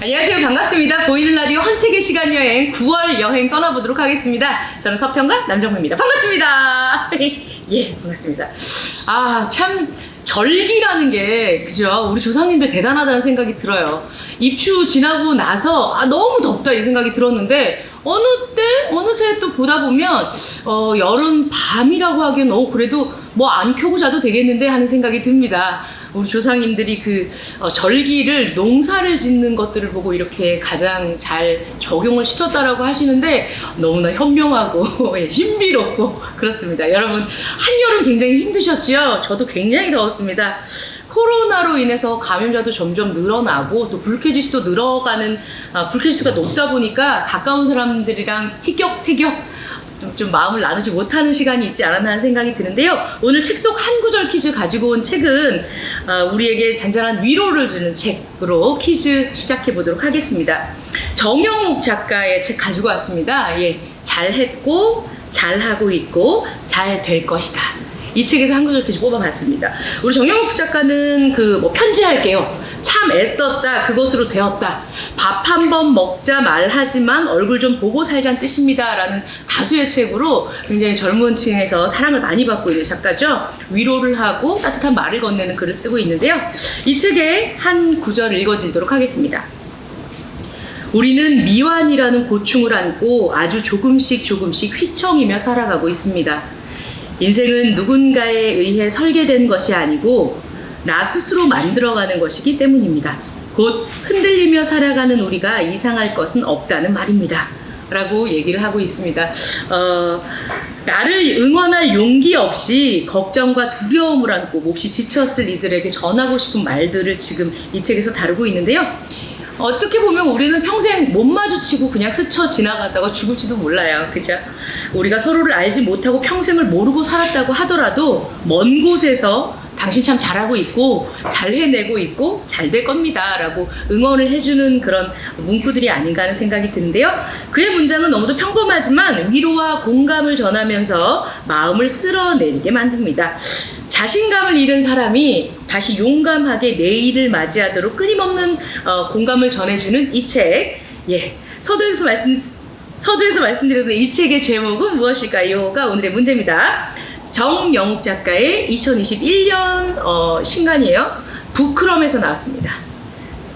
안녕하세요. 반갑습니다. 보이는 라디오 헌책의 시간 여행 9월 여행 떠나보도록 하겠습니다. 저는 서평가 남정호입니다. 반갑습니다. 예, 반갑습니다. 아, 참 절기라는 게 그죠? 우리 조상님들 대단하다는 생각이 들어요. 입추 지나고 나서 너무 덥다 이 생각이 들었는데 어느새 또 보다 보면 여름 밤이라고 하기엔 그래도 뭐 안 켜고 자도 되겠는데 하는 생각이 듭니다. 우리 조상님들이 그 절기를 농사를 짓는 것들을 보고 이렇게 가장 잘 적용을 시켰다라고 하시는데 너무나 현명하고 신비롭고 그렇습니다. 여러분 한여름 굉장히 힘드셨죠? 저도 굉장히 더웠습니다. 코로나로 인해서 감염자도 점점 늘어나고 또 불쾌지수도 늘어가는 불쾌지수가 높다 보니까 가까운 사람들이랑 티격태격 좀 마음을 나누지 못하는 시간이 있지 않았나 하는 생각이 드는데요. 오늘 책 속 한 구절 퀴즈 가지고 온 책은 우리에게 잔잔한 위로를 주는 책으로 퀴즈 시작해 보도록 하겠습니다. 정영욱 작가의 책 가지고 왔습니다. 예, 잘했고 잘하고 있고 잘 될 것이다. 이 책에서 한 구절 퀴즈 뽑아봤습니다. 우리 정영욱 작가는 편지할게요. 참 애썼다. 그것으로 되었다. 밥 한 번 먹자 말하지만 얼굴 좀 보고 살자는 뜻입니다. 라는 다수의 책으로 굉장히 젊은 층에서 사랑을 많이 받고 있는 작가죠. 위로를 하고 따뜻한 말을 건네는 글을 쓰고 있는데요. 이 책의 한 구절을 읽어드리도록 하겠습니다. 우리는 미완이라는 고충을 안고 아주 조금씩 휘청이며 살아가고 있습니다. 인생은 누군가에 의해 설계된 것이 아니고 나 스스로 만들어가는 것이기 때문입니다. 곧 흔들리며 살아가는 우리가 이상할 것은 없다는 말입니다. 라고 얘기를 하고 있습니다. 나를 응원할 용기 없이 걱정과 두려움을 안고 몹시 지쳤을 이들에게 전하고 싶은 말들을 지금 이 책에서 다루고 있는데요. 어떻게 보면 우리는 평생 못 마주치고 그냥 스쳐 지나가다가 죽을지도 몰라요. 그죠? 우리가 서로를 알지 못하고 평생을 모르고 살았다고 하더라도 먼 곳에서 당신 참 잘하고 있고 잘 해내고 있고 잘 될 겁니다 라고 응원을 해주는 그런 문구들이 아닌가 하는 생각이 드는데요. 그의 문장은 너무도 평범하지만 위로와 공감을 전하면서 마음을 쓸어내리게 만듭니다. 자신감을 잃은 사람이 다시 용감하게 내일을 맞이하도록 끊임없는 공감을 전해주는 이 책. 예, 서두에서 말씀드렸던 이 책의 제목은 무엇일까요?가 오늘의 문제입니다. 정영욱 작가의 2021년 신간이에요. 부크럼에서 나왔습니다.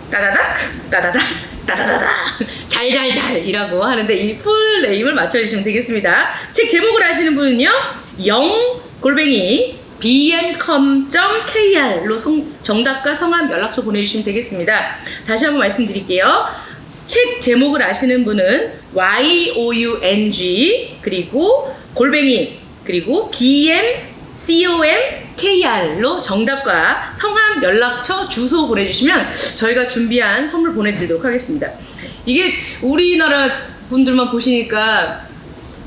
따다닥 따다닥 따다다닥 잘잘잘이라고 하는데 이 풀 네임을 맞춰주시면 되겠습니다. 책 제목을 아시는 분은요, bm.com.kr로 정답과 성함 연락처 보내주시면 되겠습니다. 다시 한번 말씀드릴게요. 책 제목을 아시는 분은 young 그리고 bm.com.kr로 정답과 성함 연락처 주소 보내주시면 저희가 준비한 선물 보내드리도록 하겠습니다. 이게 우리나라 분들만 보시니까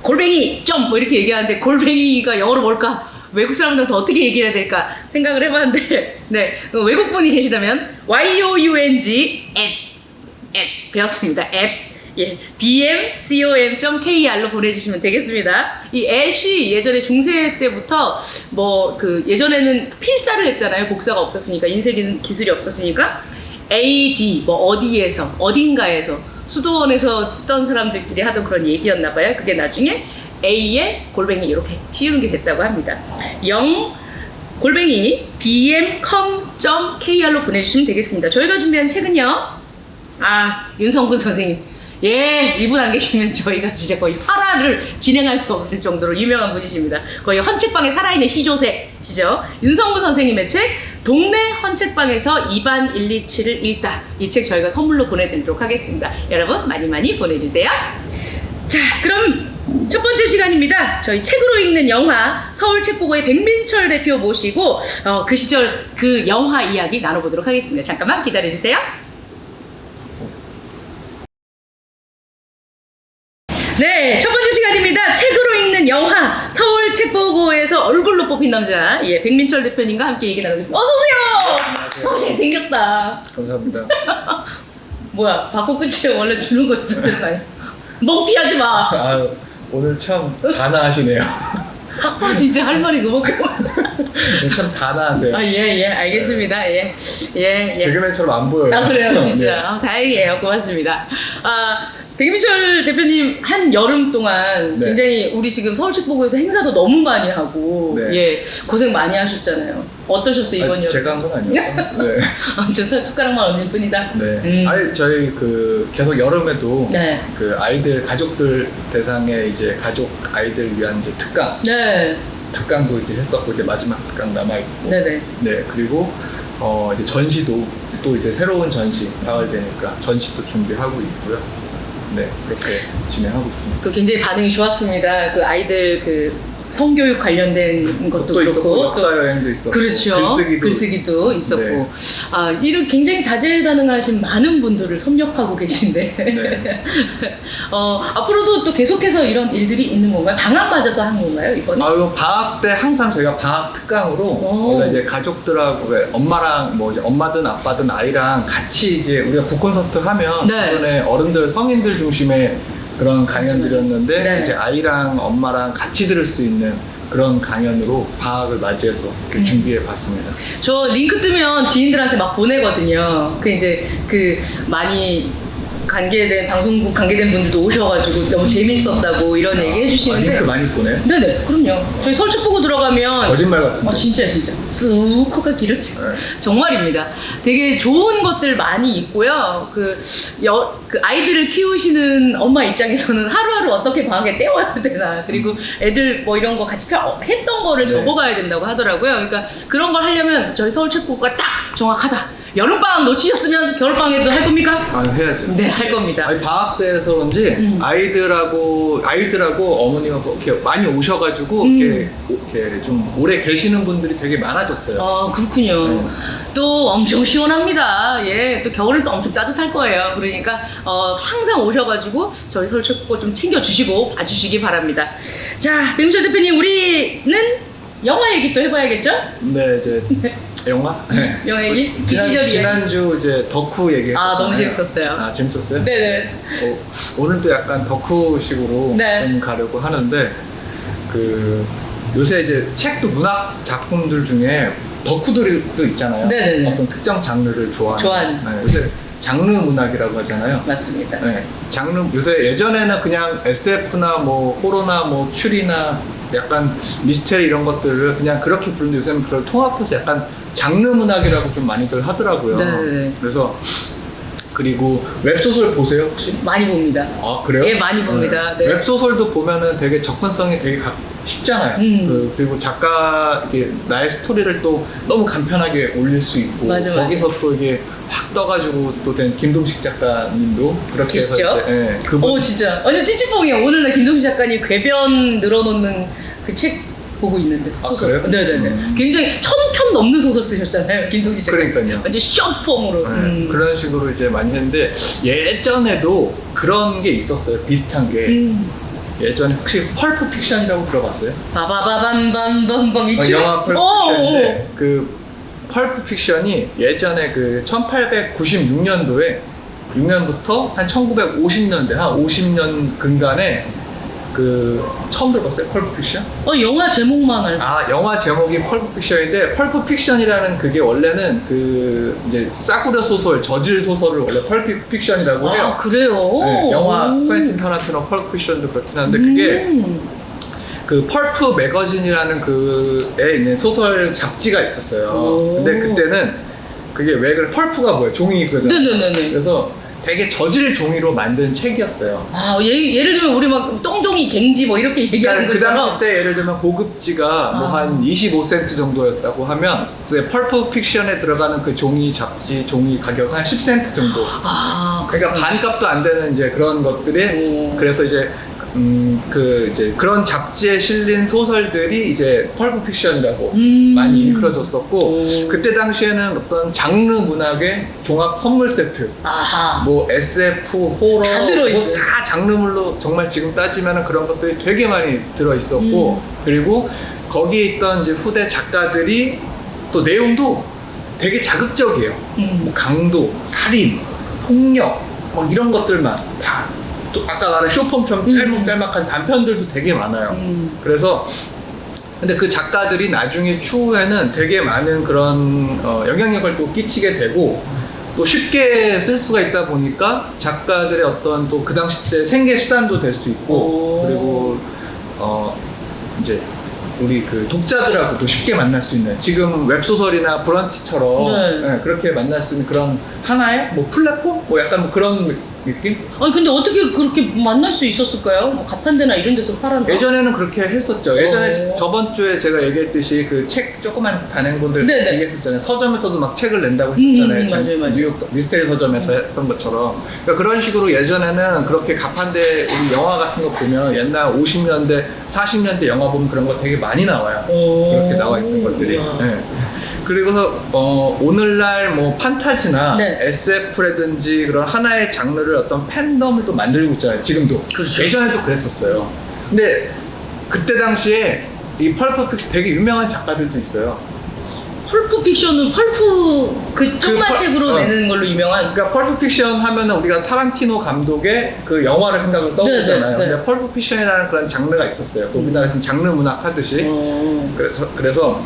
골뱅이 점 이렇게 얘기하는데 골뱅이가 영어로 뭘까? 외국 사람들한테 어떻게 얘기해야 될까 생각을 해봤는데, 네, 외국분이 계시다면 young 앱 배웠습니다. 앱. 예, bm.com.kr로 보내주시면 되겠습니다. 이 앱이 예전에 중세 때부터 예전에는 필사를 했잖아요. 복사가 없었으니까, 인쇄 기술이 없었으니까 ad 어디에서 어딘가에서 수도원에서 쓰던 사람들끼리 하던 그런 얘기였나봐요. 그게 나중에 A에 골뱅이 이렇게 씌우는 게 됐다고 합니다. bm.com.kr로 보내주시면 되겠습니다. 저희가 준비한 책은요, 윤성근 선생님. 예, 이분 안 계시면 저희가 진짜 거의 화라를 진행할 수 없을 정도로 유명한 분이십니다. 거의 헌책방에 살아있는 희조새시죠. 윤성근 선생님의 책 동네 헌책방에서 2반 127을 읽다. 이 책 저희가 선물로 보내드리도록 하겠습니다. 여러분 많이 보내주세요. 자, 그럼 첫 번째 시간입니다. 저희 책으로 읽는 영화 서울책보고의 백민철 대표 모시고 그 시절 그 영화 이야기 나눠보도록 하겠습니다. 잠깐만 기다려주세요. 네, 첫 번째 시간입니다. 책으로 읽는 영화 서울책보고에서 얼굴로 뽑힌 남자, 예, 백민철 대표님과 함께 얘기 나누겠습니다. 어서오세요. 너무 잘생겼다. 감사합니다. 뭐야, 바꿔 끝이 원래 주는 거 있었을 거 아니야. 먹튀하지 마. 오늘 참 단아하시네요. 진짜 할 말이 너무 많아. 참 단아하세요. 예, 알겠습니다. 예. 개그맨처럼 안 보여요. 아, 그래요, 진짜. 네. 다행이에요. 고맙습니다. 백민철 대표님 한 여름 동안 네. 굉장히 우리 지금 서울책보고에서 행사도 너무 많이 하고 네. 예 고생 많이 하셨잖아요. 어떠셨어요 이번 여름? 제가 한 건 아니었고. 네. 저 숟가락만 얹을 뿐이다. 네. 아니 저희 그 계속 여름에도 네. 그 아이들 가족들 대상의 이제 가족 아이들 위한 이제 네. 특강도 이제 했었고 이제 마지막 특강 남아 있고. 네네. 네. 그리고 이제 전시도 또 이제 새로운 전시 가을 되니까 전시도 준비하고 있고요. 네, 그렇게 진행하고 있습니다. 굉장히 반응이 좋았습니다. 그 아이들 그 성교육 관련된 것도 또 그렇고 있었고 역사 여행도 있었고 그렇죠. 글쓰기도 있었고 네. 이런 굉장히 다재다능하신 많은 분들을 섭렵하고 계신데 네. 앞으로도 또 계속해서 이런 일들이 있는 건가요? 방학 맞아서 한 건가요 이번에? 이거 방학 때 항상 저희가 방학 특강으로 원래 이제 가족들하고 엄마랑 뭐 이제 엄마든 아빠든 아이랑 같이 이제 우리가 북콘서트 하면 네. 그전에 어른들 성인들 중심의 그런 강연들이었는데 네. 이제 아이랑 엄마랑 같이 들을 수 있는 그런 강연으로 방학을 맞이해서 이렇게 준비해 봤습니다. 저 링크 뜨면 지인들한테 막 보내거든요. 이제 많이 방송국 관계된 분들도 오셔가지고 너무 재밌었다고 이런 얘기 해주시는데. 링크 많이 보내요? 네네, 그럼요. 저희 설득 보고 들어가면. 거짓말 같은데. 진짜. 쑥 코가 길어지고. 네. 정말입니다. 되게 좋은 것들 많이 있고요. 그 아이들을 키우시는 엄마 입장에서는 하루하루 어떻게 방학에 때워야 되나. 그리고 애들 뭐 이런 거 같이 했던 거를 네. 적어가야 된다고 하더라고요. 그러니까 그런 걸 하려면 저희 서울책보고가 딱 정확하다. 여름방학 놓치셨으면 겨울방학에도 할 겁니까? 해야죠. 네, 할 겁니다. 아니, 방학 때여서 그런지 아이들하고 어머니하고 이렇게 많이 오셔가지고 이렇게 좀 오래 계시는 분들이 되게 많아졌어요. 그렇군요. 또 엄청 시원합니다. 예, 또 겨울엔 또 엄청 따뜻할 거예요. 그러니까 항상 오셔가지고 저희 서울책보고 좀 챙겨주시고 봐주시기 바랍니다. 자, 백민철 대표님, 우리는 영화 얘기 또 해봐야겠죠? 네, 이제 영화? 네. 영화 얘기? 시절이에요. 지난주 이제 덕후 얘기했잖아요. 너무 재밌었어요. 재밌었어요? 네네. 오늘도 약간 덕후식으로 네. 좀 가려고 하는데 요새 이제 책도 문학 작품들 중에 덕후들도 있잖아요. 네네네. 어떤 특정 장르를 좋아하는. 네, 요새 장르 문학이라고 하잖아요. 맞습니다. 네, 요새 예전에는 그냥 SF나 뭐 호러나 뭐 추리나 약간 미스테리 이런 것들을 그냥 그렇게 부르는데 요새는 그걸 통합해서 약간 장르 문학이라고 좀 많이들 하더라고요. 네네. 그래서 그리고 웹소설 보세요 혹시? 많이 봅니다. 그래요? 예, 많이 봅니다. 네. 웹소설도 보면은 되게 접근성이 되게 쉽잖아요. 그리고 작가 나의 스토리를 또 너무 간편하게 올릴 수 있고 거기서 또 이게 확 떠가지고 또 된 김동식 작가님도 그렇게 해서 이제 그분 진짜 완전 찌찌뽕이에요. 오늘 나 김동식 작가님 궤변 늘어놓는 그 책 보고 있는데. 소설. 그래요? 네네네. 굉장히 1000편 넘는 소설 쓰셨잖아요, 김동식 작가님. 그러니까요. 완전 숏폼으로. 그런 식으로 이제 많이 했는데 예전에도 그런 게 있었어요. 비슷한 게. 예전에 혹시 펄프 픽션이라고 들어봤어요? 바바바밤밤밤밤 이치. 영화 펄프 픽션인데 그 펄프 픽션이 예전에 그 1896년도에 6년부터 한 1950년대 한 50년 근간에 처음 들어봤어요? 펄프 픽션? 영화 제목만 알고. 영화 제목이 펄프 픽션인데 펄프 픽션이라는 그게 원래는 이제 싸구려 소설, 저질 소설을 원래 펄프 픽션이라고 해요. 그래요? 네, 영화 쿠엔틴 타란티노 펄프 픽션도 그렇긴 한데 그게 그 펄프 매거진이라는 그에 있는 소설 잡지가 있었어요. 근데 그때는 그게 왜 그래? 펄프가 뭐예요? 종이 그거잖아요. 네네네. 그래서 되게 저질 종이로 만든 책이었어요. 예를 들면 우리 막 똥종이 갱지 뭐 이렇게 얘기하는 그 것처럼. 당시 때 예를 들면 고급지가 뭐 한 25센트 정도였다고 하면 펄프 픽션에 들어가는 그 종이 잡지 종이 가격 한 10센트 정도. 그러니까 반값도 안 되는 이제 그런 것들이 그래서 이제 이제 그런 잡지에 실린 소설들이 이제 펄프 픽션이라고 많이 일컬어졌었고 그때 당시에는 어떤 장르 문학의 종합 선물 세트 뭐 SF, 호러 뭐 다 장르물로 정말 지금 따지면 그런 것들이 되게 많이 들어있었고 그리고 거기에 있던 이제 후대 작가들이 또 내용도 되게 자극적이에요. 뭐 강도, 살인, 폭력 뭐 이런 것들만 다 또 아까 말한 쇼폼처럼 짤막짤막한 단편들도 되게 많아요. 그래서 근데 그 작가들이 나중에 추후에는 되게 많은 그런 영향력을 또 끼치게 되고 또 쉽게 쓸 수가 있다 보니까 작가들의 어떤 또 그 당시 때 생계 수단도 될 수 있고 그리고 이제 우리 그 독자들하고도 쉽게 만날 수 있는 지금 웹소설이나 브런치처럼 네, 그렇게 만날 수 있는 그런 하나의 뭐 플랫폼? 뭐 약간 뭐 그런 느낌? 아니 근데 어떻게 그렇게 만날 수 있었을까요? 뭐 가판대나 이런 데서 팔았나? 예전에는 그렇게 했었죠. 예전에 저번 주에 제가 얘기했듯이 그 책 조그만 단행본들 네네. 얘기했었잖아요. 서점에서도 막 책을 낸다고 했었잖아요. 맞아요. 뉴욕 미스테리 서점에서 했던 것처럼. 그러니까 그런 식으로 예전에는 그렇게 가판대 우리 영화 같은 거 보면 옛날 50년대, 40년대 영화 보면 그런 거 되게 많이 나와요. 그렇게 나와 있던 것들이. 네. 그리고서 오늘날 뭐 판타지나 네. SF라든지 그런 하나의 장르를 어떤 팬덤을 또 만들고 있잖아요. 지금도. 그렇죠. 예전에도 그랬었어요. 근데 그때 당시에 이 펄프 픽션 되게 유명한 작가들도 있어요. 펄프 픽션은 펄프 그 쪽마책으로 내는 걸로 유명한. 그러니까 펄프 픽션 하면은 우리가 타란티노 감독의 그 영화를 생각을 떠오르잖아요. 네. 근데 펄프 픽션이라는 그런 장르가 있었어요. 우리나라 지금 장르 문학 하듯이. 그래서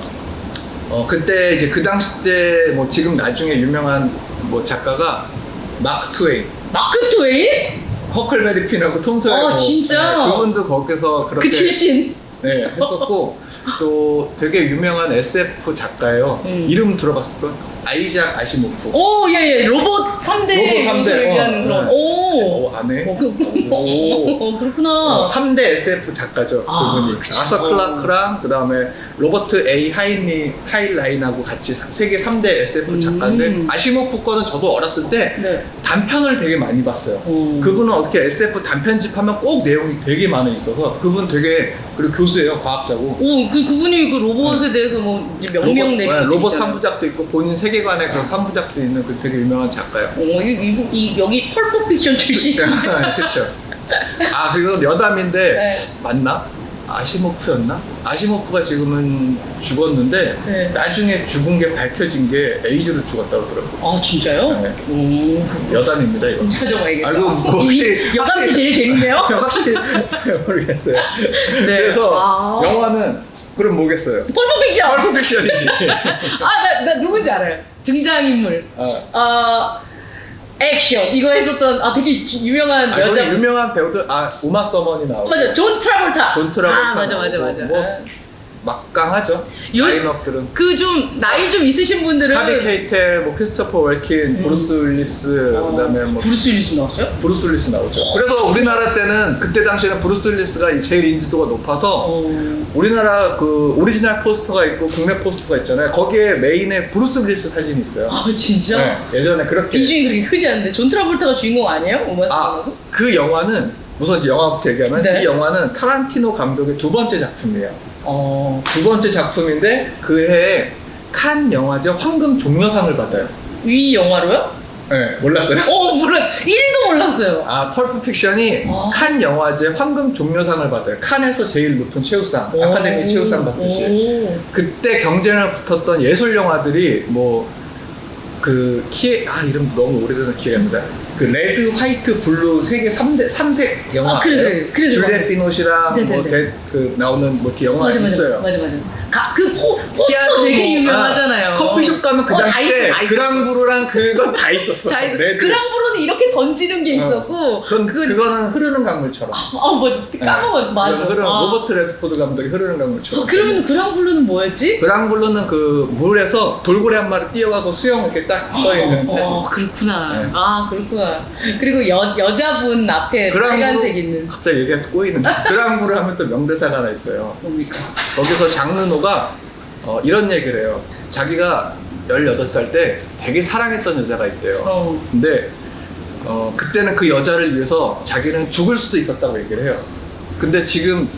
그때 이제 그 당시 때 뭐 지금 나중에 유명한 뭐 작가가 마크 트웨인. 마크 트웨인? 허클베리 핀하고 톰 소yer. 진짜? 네, 그분도 거기서 그렇게 그 출신? 네, 했었고 또 되게 유명한 SF 작가예요. 이름 들어봤을걸? 아이작 아시모프. 오, 예. 로봇 3대 로봇 3대 얘기하는 그런. 오. 아네. 그렇구나. 3대 SF 작가죠. 그분이. 그쵸. 아서 클라크랑 그다음에 로버트 A 하일라인하고 같이 세계 3대 SF 작가인데 아시모프 거는 저도 어렸을 때 네. 단편을 되게 많이 봤어요. 그분은 어떻게 SF 단편집하면 꼭 내용이 되게 많이 있어서 그분 되게 그리고 교수예요. 과학자고. 오, 그분이 그 로봇에 대해서 뭐 이제 명명 내고 로봇 3부작도 있고 본인 세계관의 그런 3부작도 있는 그 되게 유명한 작가예요. 여기 펄프 픽션 출신. 그렇죠. 아 그리고 여담인데 네. 맞나? 아시모프였나? 아시모프가 지금은 죽었는데 네. 나중에 죽은 게 밝혀진 게 에이즈로 죽었다고 그러더라고요. 아, 진짜요? 네. 여담입니다 이거. 찾아봐야겠다. 알고 혹시 여담이 제일 재밌네요. 확실히 모르겠어요. 네. 그래서 영화는 그럼 뭐겠어요? 펄프 픽션. 펄프 픽션이지. 나 누군지 알아요. 등장인물. 액션 이거 했었던 되게 유명한 여자. 거기 유명한 배우들 우마 서먼이 나오고. 맞아, 존 트라볼타. 존 트라볼타. 맞아. 뭐 막강하죠. 라인업들은. 그 좀 나이 좀 있으신 분들은 하비 케이텔, 뭐 크리스토퍼 월킨, 브루스 윌리스, 그다음에 뭐 브루스 윌리스 나왔어요? 브루스 윌리스 나오죠. 그래서 우리나라 때는 그때 당시에는 브루스 윌리스가 제일 인지도가 높아서 우리나라 그 오리지널 포스터가 있고 국내 포스터가 있잖아요. 거기에 메인에 브루스 윌리스 사진이 있어요. 진짜? 네, 예전에 그렇게. 비중이 그렇게 크지 않은데 존 트라볼타가 주인공 아니에요? 오마스하고? 그 영화는 우선 이제 영화부터 얘기하면 네. 이 영화는 타란티노 감독의 두 번째 작품이에요. 두 번째 작품인데 그 해에 칸 영화제 황금 종려상을 받아요. 이 영화로요? 네, 몰랐어요? 몰라. 1도 몰랐어요. 펄프 픽션이 칸 영화제 황금 종려상을 받아요. 칸에서 제일 높은 최우상, 아카데미 최우상 받듯이. 그때 경쟁을 붙었던 예술 영화들이 뭐 이름 너무 오래돼서 기억이 안 납니다. 그 레드, 화이트, 블루 세계 3색 영화. 그래. 줄리엣 비노시랑 그 나오는 뭐 이렇게 영화 있어요. 맞아. 그 포스터 되게 유명하잖아요. 커피숍 가면 그 다 당시 때 있어. 그랑브루랑 그건 다 있었어. 레드. 그랑브루는 이렇게 던지는 게 있었고 그거는 흐르는 강물처럼. 까먹어. 맞아. 로버트 레드포드 감독이 흐르는 강물처럼. 그러면 그랑블루는 뭐였지? 그랑블루는 그 물에서 돌고래 한 마리 뛰어가고 수영 이렇게 딱 떠있는 사진. 그렇구나. 네. 그렇구나. 그리고 여자분 앞에 빨간색 있는. 갑자기 얘기가 꼬이는데. 그랑블루 하면 또 명대사가 하나 있어요. 뭡니까? 거기서 장르노가 이런 얘기를 해요. 자기가 18살 때 되게 사랑했던 여자가 있대요. 근데 그때는 그 여자를 위해서 자기는 죽을 수도 있었다고 얘기를 해요. 근데 지금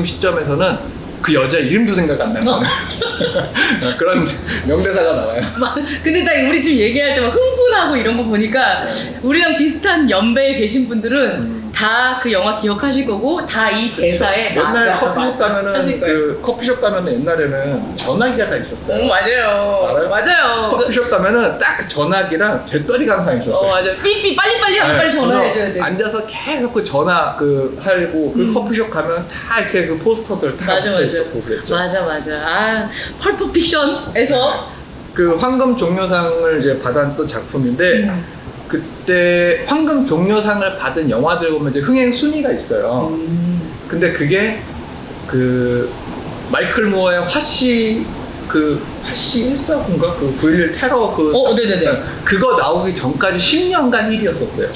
시점에서는 그 여자 이름도 생각 안 나는 그런 명대사가 나와요. 근데 딱 우리 지금 얘기할 때 막 흥분하고 이런 거 보니까 우리랑 비슷한 연배에 계신 분들은 다 그 영화 기억하실 거고 다 이 대사에 맨날 맞아, 커피숍 맞아 가면은 하실 거예요. 그 커피숍 가면은 옛날에는 전화기가 다 있었어요. 맞아요. 알아요? 맞아요. 커피숍 가면은 딱 그 전화기랑 배터리가 항상 있었어요. 맞아요. 삐삐 빨리빨리 하고 빨리 전화해줘야 돼. 앉아서 계속 그 전화 그 하고 그 커피숍 가면 다 이렇게 그 포스터들 다 맞아, 붙어 맞아. 있었고 그랬죠. 맞아. 아, 펄프 픽션에서 그 황금 종려상을 이제 받았던 작품인데 그때 황금 종려상을 받은 영화들 보면 이제 흥행 순위가 있어요. 근데 그게 그 마이클 무어의 화씨 149인가? 그 9.11 테러 네네네. 그거 나오기 전까지 10년간 1위였었어요.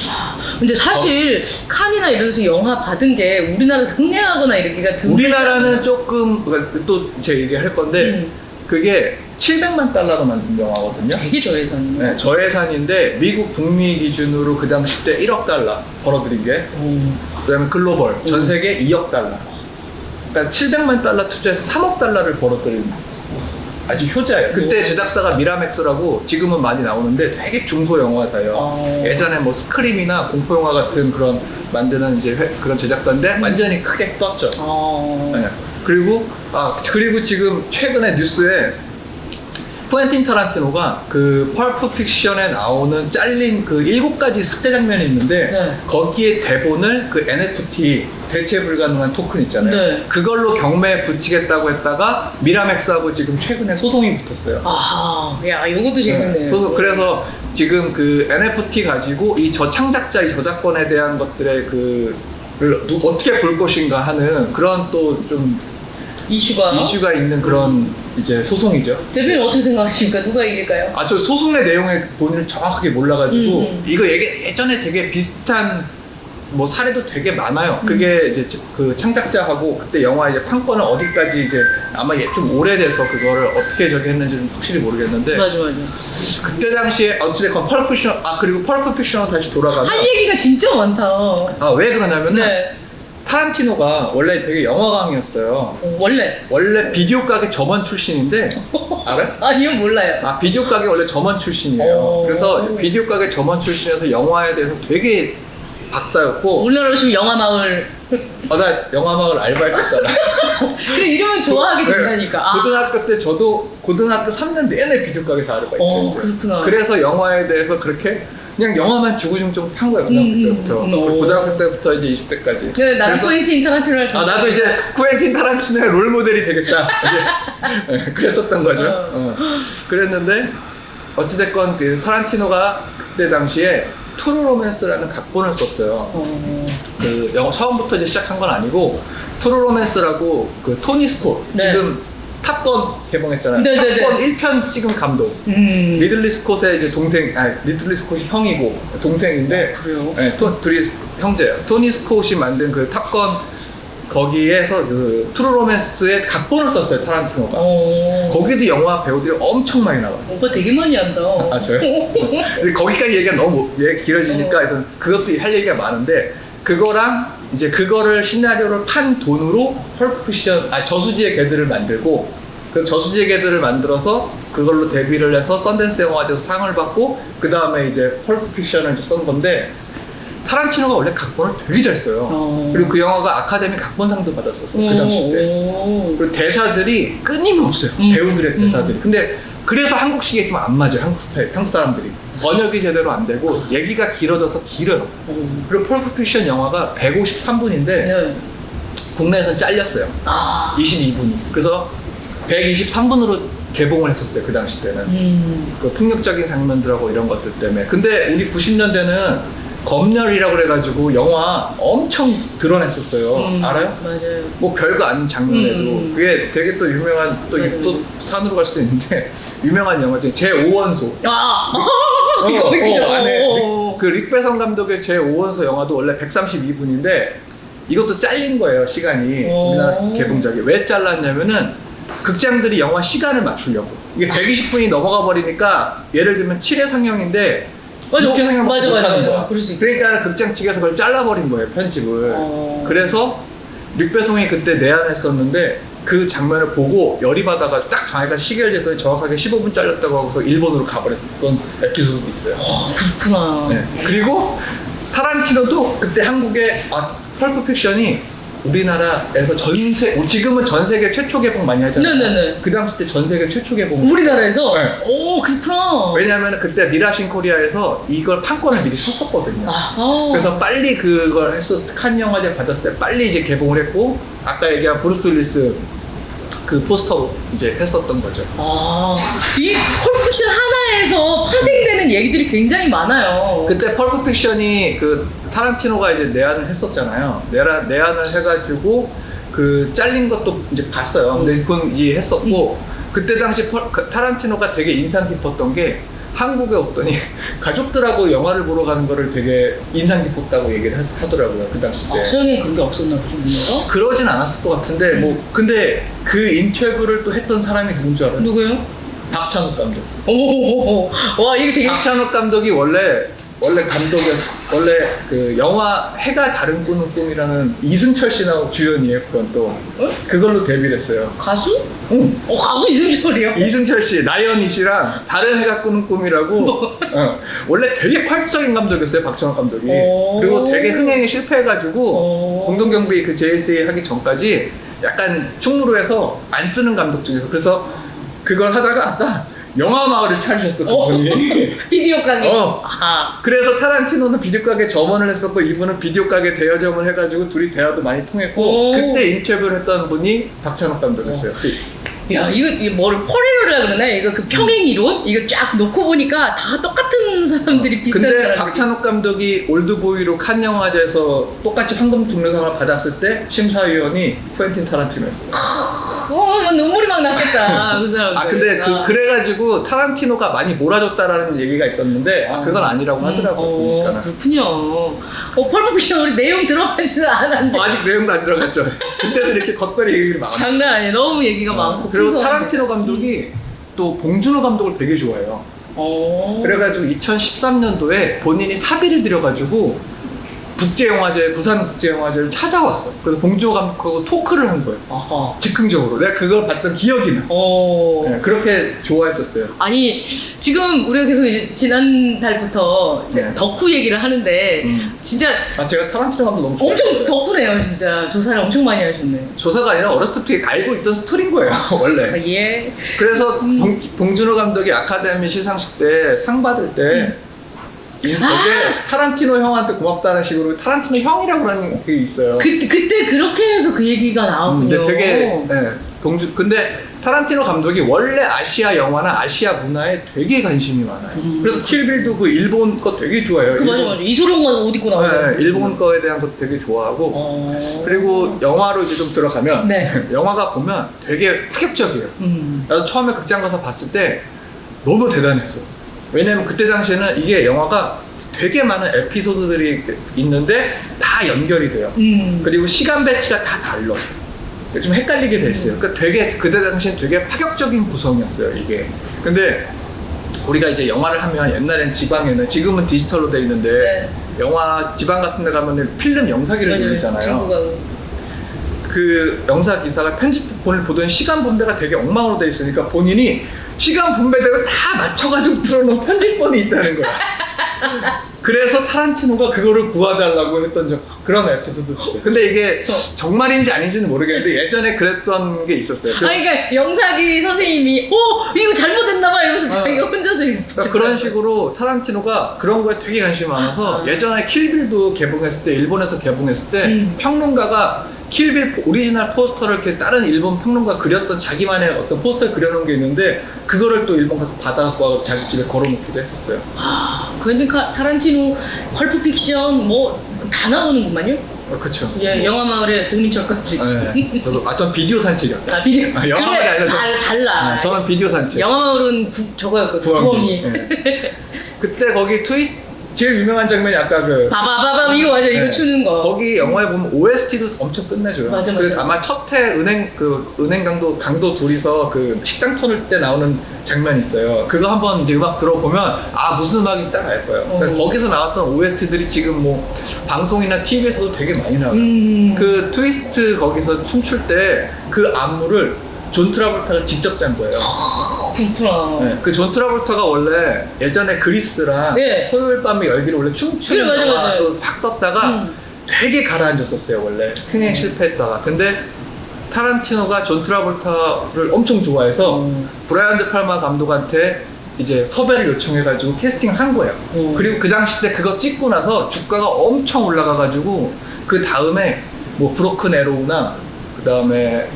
근데 사실 칸이나 이런 데서 영화 받은 게 우리나라에서 흥행하거나 이러기가 드물지 우리나라는 않아요? 조금 또 제 얘기할 건데 그게 700만 달러로 만든 영화거든요. 되게 저예산이요. 네, 저예산인데 미국 북미 기준으로 그 당시 때 1억 달러 벌어들인 게 그다음에 글로벌 전 세계 2억 달러. 그러니까 700만 달러 투자해서 3억 달러를 벌어들인 아주 효자예요. 그때 제작사가 미라맥스라고 지금은 많이 나오는데 되게 중소 영화사예요. 예전에 뭐 스크림이나 공포 영화 같은 그런 만드는 이제 그런 제작사인데 완전히 크게 떴죠. 네. 그리고 지금 최근에 뉴스에 쿠엔틴 타란티노가 그 펄프 픽션에 나오는 잘린 그 7가지 삭제 장면이 있는데 네. 거기에 대본을 그 NFT 대체 불가능한 토큰 있잖아요. 네. 그걸로 경매에 붙이겠다고 했다가 미라맥스하고 지금 최근에 소송이 붙었어요. 야, 이것도 재밌네요. 그래서 지금 그 NFT 가지고 이 저창작자, 이 저작권에 대한 것들의 어떻게 볼 것인가 하는 그런 또 좀 이슈가 있는 그런 이제 소송이죠. 대표님 어떻게 생각하십니까? 누가 이길까요? 저 소송의 내용의 본인을 정확하게 몰라가지고 이거 예전에 되게 비슷한 뭐 사례도 되게 많아요. 그게 이제 그 창작자하고 그때 영화 이제 판권을 어디까지 이제 아마 좀 오래돼서 그거를 어떻게 저기 했는지는 확실히 모르겠는데. 맞아. 그때 당시에 어찌됐건 펄프 픽션 그리고 펄프 픽션으로 다시 돌아가면 할 얘기가 진짜 많다. 왜 그러냐면은 네. 타란티노가 원래 되게 영화광이었어요. 원래 비디오 가게 점원 출신인데 알아요? 아니요, 몰라요. 비디오 가게 원래 점원 출신이에요. 그래서 비디오 가게 점원 출신에서 영화에 대해서 되게 박사였고. 우리나라로 치면 영화 마을. 나 영화 마을 알바했었잖아. 그래, 이러면 좋아하게 된다니까. 고등학교 때 저도 고등학교 3년 내내 비디오 가게에서 아르바이트했어요. 그렇구나. 그래서 영화에 대해서 그렇게 그냥 영화만 주구장창 판 거야 고등학교 때부터. 고등학교 때부터 이제 20대까지. 네, 나도 쿠엔틴 타란티노를 나도 이제 쿠엔틴 타란티노의 롤 모델이 되겠다. 네, 그랬었던 거죠. 그랬는데 어찌됐건 그 타란티노가 그때 당시에 트루 로맨스라는 각본을 썼어요. 그 영화 처음부터 이제 시작한 건 아니고 트루 로맨스라고 그 토니 스콧 지금 탑건 개봉했잖아요. 네네네. 탑건 1편 찍은 감독. 리들리 스콧의 이제 동생, 리들리 스콧이 형이고 동생인데. 그래요? 네, 둘이 형제예요. 토니 스콧이 만든 그 탑건 거기에서 그 트루 로맨스의 각본을 썼어요, 타란티노가. 거기도 영화 배우들이 엄청 많이 나와요. 오빠 되게 많이 한다. 저요? 근데 거기까지 얘기가 너무 길어지니까 그래서 그것도 할 얘기가 많은데 그거랑 이제 그거를 시나리오를 판 돈으로 펄프 픽션 저수지의 개들을 만들고 그 저수지의 개들을 만들어서 그걸로 데뷔를 해서 썬댄스 영화제에서 상을 받고 그 다음에 이제 펄프 픽션을 쓴 건데 타란티노가 원래 각본을 되게 잘 써요. 그리고 그 영화가 아카데미 각본상도 받았었어요. 그 당시 때. 그리고 대사들이 끊임없어요. 배우들의 대사들이. 근데 그래서 한국 시기에 좀 안 맞아요. 한국 사람들이. 번역이 제대로 안 되고 얘기가 길어져서 길어요. 그리고 펄프 픽션 영화가 153분인데 국내에서는 잘렸어요. 22분이. 그래서 123분으로 개봉을 했었어요. 그 당시 때는. 그 폭력적인 장면들하고 이런 것들 때문에. 근데 우리 90년대는 검열이라고 그래가지고 영화 엄청 드러냈었어요. 알아요? 맞아요. 뭐 별거 아닌 장면에도 그게 되게 또 유명한 또 산으로 갈 수 있는데 유명한 영화 중에 제5원소. 안에 그 릭배성 감독의 제5원소 영화도 원래 132분인데 이것도 잘린 거예요, 시간이. 우리나라 개봉작이. 왜 잘랐냐면은 극장들이 영화 시간을 맞추려고. 이게 120분이 넘어가 버리니까 예를 들면 7회 상영인데 이렇게 생각하면 못하는 거야. 그러니까 극장 측에서 그걸 잘라버린 거예요, 편집을. 그래서 릭배송이 그때 내한했었는데 그 장면을 보고 열이 받아가 딱 자기가 시계를 쟀더니 정확하게 15분 잘렸다고 하고서 일본으로 가버렸었던 에피소드도 있어요. 그렇구나. 네. 그리고 타란티노도 그때 한국에 펄프 픽션이 우리나라에서 지금은 전 세계 최초 개봉 많이 하잖아요. 네네네. 그 당시 때 전 세계 최초 개봉. 우리나라에서? 네. 오, 그렇구나. 왜냐하면 그때 미라신 코리아에서 이걸 판권을 미리 샀었거든요. 아하. 그래서 빨리 그걸 칸 영화제 받았을 때 빨리 이제 개봉을 했고, 아까 얘기한 브루스 윌리스 그 포스터 이제 했었던 거죠. 이 펄프픽션 하나에서 파생되는 얘기들이 굉장히 많아요. 그때 펄프 픽션이 그 타란티노가 이제 내한을 했었잖아요. 내한을 해가지고 그 잘린 것도 이제 봤어요. 근데 그건 이해했었고, 그때 당시 타란티노가 되게 인상 깊었던 게 한국에 왔더니 가족들하고 영화를 보러 가는 거를 되게 인상 깊었다고 얘기를 하더라고요. 그 당시 때. 서양에 그런 게 없었나 보죠, 우리나라? 그러진 않았을 것 같은데 근데 그 인터뷰를 또 했던 사람이 누군 줄 알아요? 누구요? 박찬욱 감독. 오, 와, 이게 되게. 박찬욱 감독이 원래 그 영화 해가 다른 꾸는 꿈이라는 이승철 씨 나온 주연이에요. 그건 또 그걸로 데뷔를 했어요. 가수? 응. 가수 이승철이요? 이승철 씨, 나연희 씨랑 다른 해가 꾸는 꿈이라고. 원래 되게 활적인 감독이었어요, 박찬욱 감독이. 그리고 되게 흥행에 실패해가지고 공동경비 그 JSA 하기 전까지 약간 충무로에서 안 쓰는 감독 중에서, 그래서 그걸 하다가 아까 영화 마을을 차리셨어, 그분이. 비디오 가게. 그래서 타란티노는 비디오 가게 점원을 했었고, 이분은 비디오 가게 대여점을 해가지고 둘이 대화도 많이 통했고, 그때 인터뷰를 했던 분이 박찬욱 감독이었어요. 야, 이거 뭐를 퍼레로라 그러나? 이거 그 평행 이론? 이거 쫙 놓고 보니까 다 똑같은 사람들이 비슷한 근데 사람들이. 박찬욱 감독이 올드보이로 칸 영화제에서 똑같이 황금 동료상을 받았을 때 심사위원이 쿠엔틴 타란티노였어요. 눈물이 막 났겠다, 그 사람. 근데 그래가지고 타란티노가 많이 몰아줬다라는 얘기가 있었는데, 그건 아니라고 하더라고요. 보니까. 그렇군요. 펄프픽션 우리 내용 들어가지도 않았는데. 아직 내용도 안 들어갔죠. 근데도 이렇게 겉벌이 얘기를 많아. 장난 아니에요. 너무 얘기가 많고. 그리고 풍성한데. 타란티노 감독이 또 봉준호 감독을 되게 좋아해요. 그래가지고 2013년도에 본인이 사비를 들여가지고 국제영화제, 부산국제영화제를 찾아왔어. 그래서 봉준호 감독하고 토크를 한 거예요. 즉흥적으로. 내가 그걸 봤던 기억이 나. 네, 그렇게 좋아했었어요. 아니, 지금 우리가 계속 이제 지난달부터 덕후 얘기를 하는데, 진짜 제가 타란티노 감독 너무 엄청 좋아했어요. 덕후네요, 진짜. 조사를 엄청 많이 하셨네. 조사가 아니라 어렸을 때 알고 있던 스토리인 거예요, 원래. 예. 그래서 봉준호 감독이 아카데미 시상식 때 상 받을 때 저게 타란티노 형한테 고맙다는 식으로 타란티노 형이라고 하는 게 있어요. 그때 그렇게 해서 그 얘기가 나왔군요. 근데 되게 근데 타란티노 감독이 원래 아시아 영화나 아시아 문화에 되게 관심이 많아요. 그래서 킬빌도 그 일본 거 되게 좋아해요. 맞아. 이소룡만 옷 입고 나오잖아요. 네, 일본 거에 대한 것도 되게 좋아하고. 그리고 영화로 이제 좀 들어가면 영화가 보면 되게 파격적이에요. 나도 처음에 극장 가서 봤을 때 너무 대단했어. 왜냐면 그때 당시에는 이게 영화가 되게 많은 에피소드들이 있는데 다 연결이 돼요. 그리고 시간 배치가 다 달라. 좀 헷갈리게 됐어요. 그러니까 되게 그때 당시엔 되게 파격적인 구성이었어요, 이게. 근데 우리가 이제 영화를 하면 옛날엔 지방에는, 지금은 디지털로 돼 있는데 영화 지방 같은 데 가면은 필름 영사기를 돌리잖아요. 그 영사 기사가 편집본을 보던 시간 분배가 되게 엉망으로 돼 있으니까 본인이 시간 분배대로 다 맞춰가지고 틀어놓은 편집본이 있다는 거야. 그래서 타란티노가 그거를 구해달라고 했던 그런 에피소드도 있어요. 근데 이게 정말인지 아닌지는 모르겠는데 예전에 그랬던 게 있었어요. 그러니까 영사기 선생님이 이거 잘못했나봐 이러면서 자기가 혼자서 그러니까 그런 식으로 타란티노가 그런 거에 되게 관심이 많아서 예전에 킬빌도 개봉했을 때, 일본에서 개봉했을 때 평론가가 킬빌 오리지널 포스터를 이렇게 다른 일본 평론가 그렸던 자기만의 어떤 포스터를 그려놓은 게 있는데 그거를 또 일본 가서 받아갖고 와서 자기 집에 걸어놓기도 했었어요. 쿠엔틴 타란티노, 펄프 픽션 뭐 다 나오는구만요. 그렇죠. 예, 영화 마을에 도민철까지. 네, 저도 전 비디오 산책이었어요. 비디오. 영화 마을이 아니라 달라. 저는 비디오 산책. 영화 마을은 저거였거든. 부엉이. 그때 거기 제일 유명한 장면이 아까 그 바바바밤 이거 맞아. 이거 추는 거. 거기 영화에 보면 OST도 엄청 끝내줘요. 맞아. 그래서 아마 첫해 은행 강도 둘이서 그 식당 터널 때 나오는 장면이 있어요. 그거 한번 이제 음악 들어보면 무슨 음악이 딱 알 거예요. 그러니까 거기서 나왔던 OST들이 지금 뭐 방송이나 TV에서도 되게 많이 나와요. 그 트위스트 거기서 춤출 때 그 안무를 존 트라볼타가 직접 짠 거예요. 그렇구나. 네, 그 존 트라볼타가 원래 예전에 그리스랑 네. 토요일 밤에 열기를 원래 그래, 춤추는 맞아요. 팍 떴다가 되게 가라앉았었어요 원래 흥행 실패했다가. 근데 타란티노가 존 트라볼타를 엄청 좋아해서 브라이언 드 팔마 감독한테 이제 섭외를 요청해가지고 캐스팅을 한 거예요. 그리고 그 당시 때 그거 찍고 나서 주가가 엄청 올라가가지고 그 다음에 뭐 브로큰 에로우나 그 다음에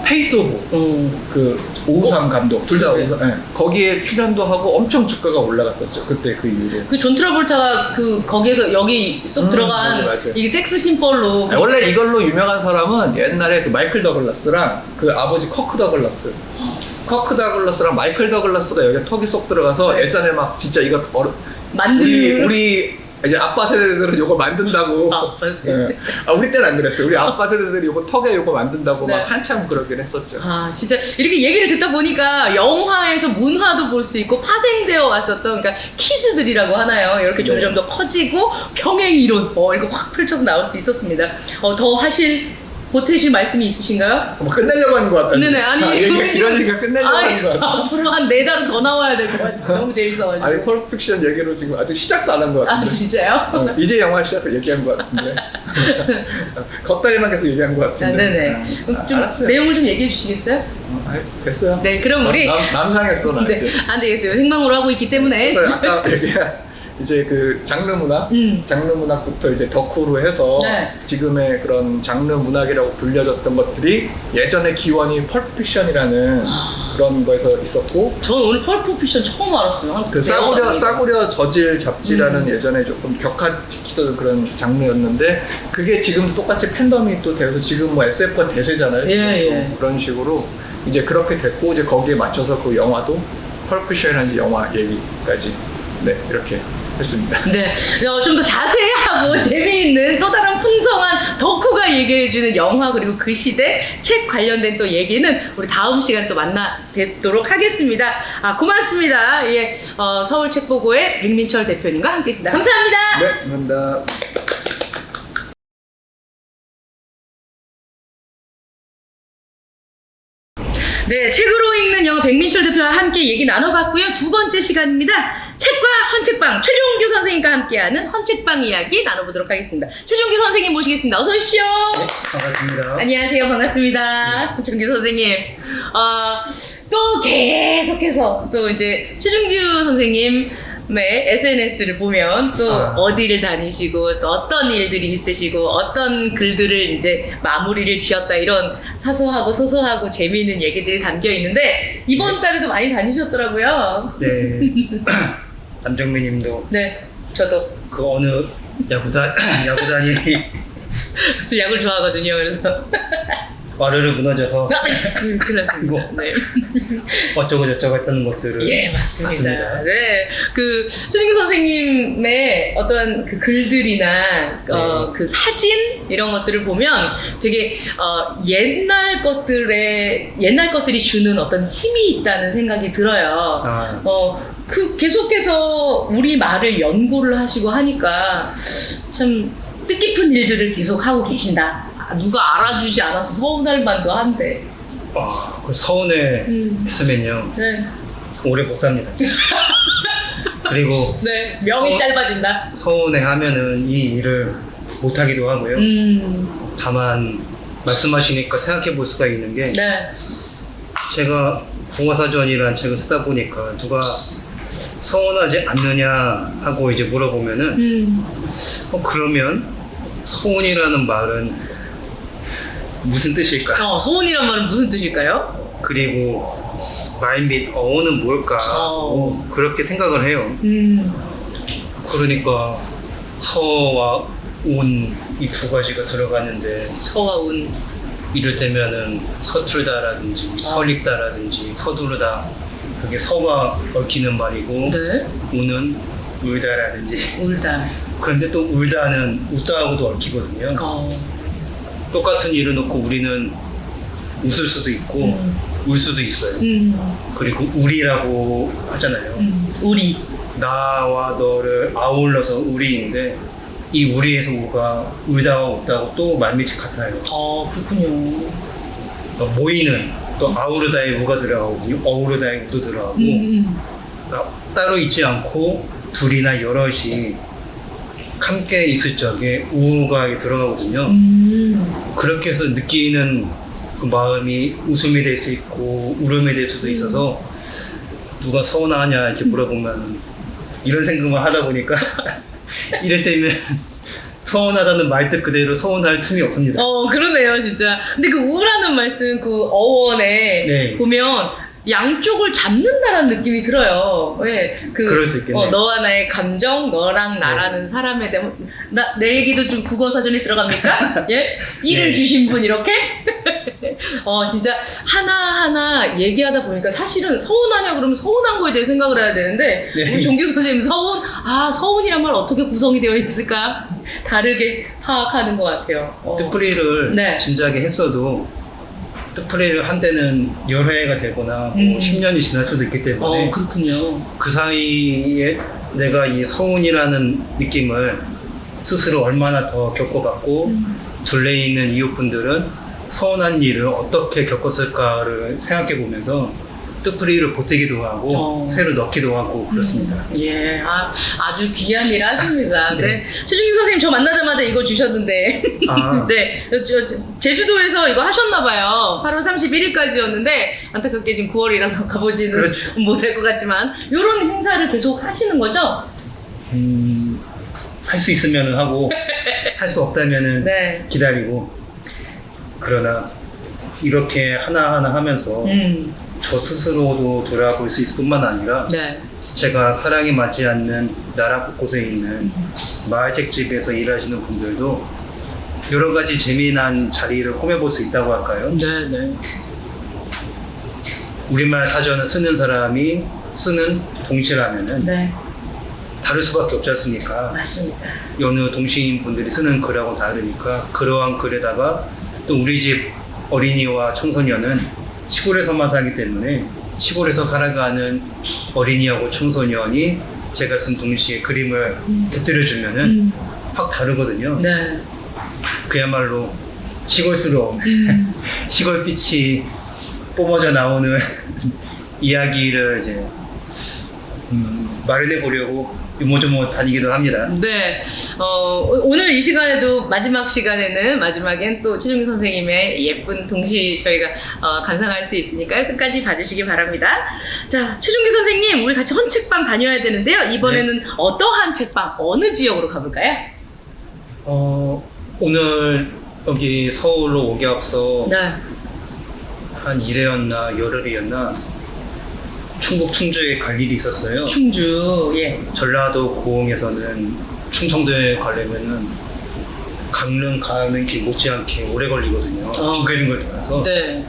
페이스 오브 그 오우상 감독 둘 다 그래. 오우상, 네. 거기에 출연도 하고 엄청 주가가 올라갔었죠 그때 그 이후로. 그 존 트라볼타가 그 거기에서 여기 쏙 들어간 맞아요. 이게 섹스 심벌로 아니, 원래 이걸로 유명한 사람은 옛날에 그 마이클 더글라스랑 그 아버지 커크 더글라스랑 마이클 더글라스가 여기 턱이 쏙 들어가서 네. 예전에 막 진짜 이거 만드는 우리 이제 아빠 세대들은 요거 만든다고. 아빠 세대. 네. 우리 때는 안 그랬어요. 우리 아빠 세대들이 요거 턱에 요거 만든다고 네. 막 한참 그러긴 했었죠. 아 진짜 이렇게 얘기를 듣다 보니까 영화에서 문화도 볼 수 있고 파생되어 왔었던 그러니까 키즈들이라고 하나요? 이렇게 네. 점점 더 커지고 병행 이론 이렇게 확 펼쳐서 나올 수 있었습니다. 더 보태실 말씀이 있으신가요? 뭐 끝내려고 하는 것 같다. 네네 아니 이러니까 끝내려고 하는 것 같아. 앞으로 한 4달은 더 나와야 될 것 같아요. 너무 재밌어가지고. 아니 펄픽션 얘기로 지금 아직 시작도 안 한 것 아 같은데. 진짜요? 이제 영화 시작해서 얘기한 것 같은데. 겉다리만 계속 얘기한 것 아, 같은데. 네네. 그럼 좀 알았어요. 내용을 좀 얘기해 주시겠어요? 아니, 됐어요. 네, 그럼 우리 남상했어 나 네, 이제. 안 되겠어요. 생방으로 하고 있기 때문에. 아까 얘기한 이제 그 장르 문학, 장르 문학부터 이제 덕후로 해서 네. 지금의 그런 장르 문학이라고 불려졌던 것들이 예전에 기원이 펄프픽션이라는 그런 거에서 있었고, 저는 오늘 펄프 피션 처음 알았어요. 그 싸구려 저질 잡지라는 예전에 조금 격화시키던 그런 장르였는데 그게 지금도 똑같이 팬덤이 또 되어서 지금 뭐 SF가 대세잖아요. 예, 지금 예. 그런 식으로 이제 그렇게 됐고 이제 거기에 맞춰서 그 영화도 펄프픽션이라는 영화 얘기까지 네 이렇게 했습니다. 네, 좀 더 자세하고 재미있는 또 다른 풍성한 덕후가 얘기해주는 영화 그리고 그 시대 책 관련된 또 얘기는 우리 다음 시간에 또 만나 뵙도록 하겠습니다. 고맙습니다. 예, 서울책보고의 백민철 대표님과 함께했습니다. 감사합니다. 네, 감사합니다. 네, 책으로 읽는 영화 백민철 대표와 함께 얘기 나눠봤고요. 두 번째 시간입니다. 책과 헌책방 최종규 선생님과 함께하는 헌책방 이야기 나눠보도록 하겠습니다. 최종규 선생님 모시겠습니다. 어서 오십시오. 네, 반갑습니다. 안녕하세요. 반갑습니다. 정규 선생님. 또 계속해서 또 이제 최종규 선생님의 SNS를 보면 또 어디를 다니시고 또 어떤 일들이 있으시고 어떤 글들을 이제 마무리를 지었다 이런 사소하고 소소하고 재미있는 얘기들이 담겨 있는데 이번 달에도 많이 다니셨더라고요. 네. 남정민님도 네, 저도 그 어느 야구단이 야구를 좋아하거든요. 그래서 와르르 무너져서 큰일 났습니다. 네. 어쩌고 저쩌고 했다는 것들을 예, 맞습니다. 봤습니다. 네. 그, 최준규 선생님의 어떤 그 글들이나, 그 사진? 이런 것들을 보면 되게, 옛날 것들이 주는 어떤 힘이 있다는 생각이 들어요. 계속해서 우리 말을 연구를 하시고 하니까 참 뜻깊은 일들을 계속 하고 계신다. 누가 알아주지 않아서 서운할 만도 한데. 그 서운해 했으면요 네. 오래 못 삽니다. 그리고 네. 명이 짧아진다. 서운해하면은 이 일을 못 하기도 하고요. 다만 말씀하시니까 생각해 볼 수가 있는 게 네. 제가 국어사전이라는 책을 쓰다 보니까 누가 서운하지 않느냐 하고 이제 물어보면은 그러면 서운이라는 말은 무슨 뜻일까? 서운이란 말은 무슨 뜻일까요? 그리고 말 및 어원은 뭘까? 그렇게 생각을 해요. 그러니까 서와 운 이 두 가지가 들어가는데 서와 운. 이를테면은 서툴다라든지 설익다라든지 서두르다 그게 서가 얽히는 말이고 네. 운은 울다라든지 울다. 그런데 또 울다는 웃다하고도 얽히거든요. 똑같은 일을 놓고 우리는 웃을 수도 있고 울 수도 있어요. 그리고 우리라고 하잖아요. 우리. 나와 너를 아울러서 우리인데 이 우리에서 울다와 웃다고 또 말미치 같아요. 그렇군요. 모이는 또 아우르다의 우가 들어가거든요. 어우르다의 우도 들어가고 그러니까 따로 있지 않고 둘이나 여럿이 함께 있을 적에 우가 들어가거든요. 그렇게 해서 느끼는 그 마음이 웃음이 될 수 있고 울음이 될 수도 있어서 누가 서운하냐 이렇게 물어보면 이런 생각만 하다 보니까 이럴 때면 서운하다는 말뜻 그대로 서운할 틈이 없습니다. 그러네요, 진짜. 근데 그 우라는 말씀, 그 어원에 네. 보면 양쪽을 잡는다는 느낌이 들어요. 왜? 그럴 수 있겠네요. 너와 나의 감정, 너랑 나라는 사람에 대한, 내 얘기도 좀 국어 사전에 들어갑니까? 예? 삐를 네. 주신 분, 이렇게? 진짜 하나하나 얘기하다 보니까 사실은 서운하냐 그러면 서운한 거에 대해 생각을 해야 되는데, 네. 우리 종규 선생님 서운이란 말 어떻게 구성이 되어 있을까? 다르게 파악하는 것 같아요. 뜻풀이를 네. 진작에 했어도 뜻풀이를 한 데는 열회가 되거나 뭐 10년이 지날 수도 있기 때문에 그렇군요. 그 사이에 내가 이 서운이라는 느낌을 스스로 얼마나 더 겪어봤고 둘레에 있는 이웃분들은 서운한 일을 어떻게 겪었을까를 생각해 보면서 뜻풀이를 보태기도 하고 새로 넣기도 하고 그렇습니다. 예, 아주 귀한 일 하십니다. 네. 최준기 선생님 저 만나자마자 이거 주셨는데 네, 제주도에서 이거 하셨나봐요. 8월 31일까지였는데 안타깝게 지금 9월이라서 가보지는 그렇죠. 못할 것 같지만 이런 행사를 계속 하시는 거죠? 할 수 있으면 하고 할 수 없다면 네. 기다리고 그러나 이렇게 하나하나 하면서 저 스스로도 돌아볼 수 있을 뿐만 아니라 네. 제가 사랑에 맞지 않는 나라 곳곳에 있는 마을책집에서 일하시는 분들도 여러 가지 재미난 자리를 꾸며볼 수 있다고 할까요? 네, 네. 우리말 사전을 쓰는 사람이 쓰는 동시라면은 네, 다를 수밖에 없지 않습니까? 맞습니다. 어느 동시인 분들이 쓰는 글하고 다르니까 그러한 글에다가 또 우리 집 어린이와 청소년은 시골에서만 살기 때문에 시골에서 살아가는 어린이하고 청소년이 제가 쓴 동시에 그림을 곁들여주면은 확 다르거든요. 네. 그야말로 시골스러운 시골빛이 뿜어져 나오는 이야기를 이제 마련해 보려고 요모조모 다니기도 합니다. 네. 오늘 이 시간에도 마지막엔 또 최준기 선생님의 예쁜 동시 저희가 감상할 수 있으니까 끝까지 봐주시기 바랍니다. 자, 최준기 선생님, 우리 같이 헌책방 다녀야 되는데요. 이번에는 네. 어떠한 책방, 어느 지역으로 가볼까요? 오늘 여기 서울로 오기 앞서 네. 한 1회였나 열흘이었나 충북 충주에 갈 일이 있었어요. 충주, 예. 전라도 고흥에서는 충청도에 가려면은 강릉 가는 길 못지않게 오래 걸리거든요. 빙글빙글 돌아서. 네.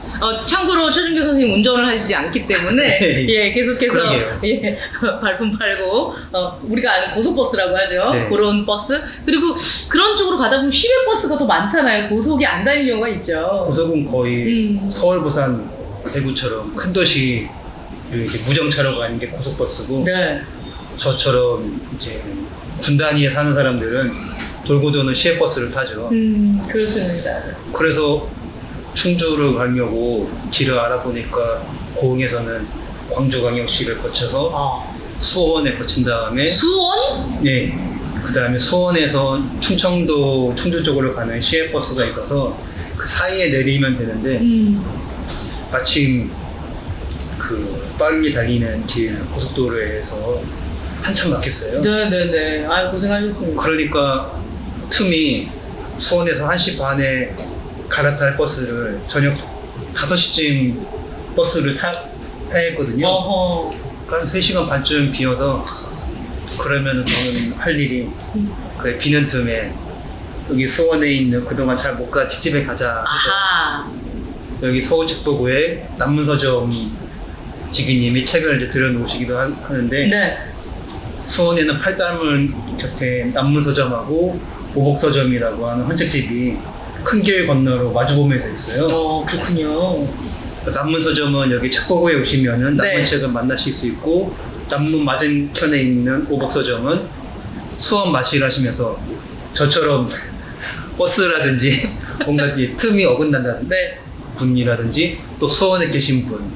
참고로 최준기 선생님 운전을 하시지 않기 때문에 네. 예, 계속해서 그러게요. 예, 발품 팔고 우리가 아는 고속버스라고 하죠. 네. 그런 버스. 그리고 그런 쪽으로 가다 보면 시외버스가 더 많잖아요. 고속이 안 다니는 경우가 있죠. 고속은 거의 서울, 부산, 대구처럼 큰 도시 이제 무정차로 가는 게 고속버스고 네. 저처럼 이제 군 단위에 사는 사람들은 돌고 도는 시외버스를 타죠. 그렇습니다. 그래서 충주를 가려고 길을 알아보니까 고흥에서는 광주광역시를 거쳐서 수원에 거친 다음에 수원? 네, 그 다음에 수원에서 충청도 충주 쪽으로 가는 시외버스가 있어서 그 사이에 내리면 되는데 마침 그 빨리 달리는 길 고속도로에서 한참 막혔어요. 네네네. 아유, 고생하셨습니다. 그러니까 틈이 수원에서 1시 반에 갈아탈 버스를 저녁 5시쯤 버스를 타야 했거든요. 어허. 한 3시간 반쯤 비어서 그러면 저는 할 일이 그 비는 틈에 여기 수원에 있는 그동안 잘 못 가 직집에 가자 해서 아하. 여기 서울책보고에 남문서점 지기님이 책을 이제 들여놓으시기도 하는데 네. 수원에는 팔달문 곁에 남문서점하고 오복서점이라고 하는 헌책집이 큰 길 건너로 마주보면서 있어요. 그렇군요. 남문서점은 여기 책보고에 오시면은 네. 남문책을 만나실 수 있고 남문 맞은편에 있는 오복서점은 수원 마실 하시면서 저처럼 버스라든지 뭔가 이 틈이 어긋난다든지 네. 분이라든지 또 수원에 계신 분,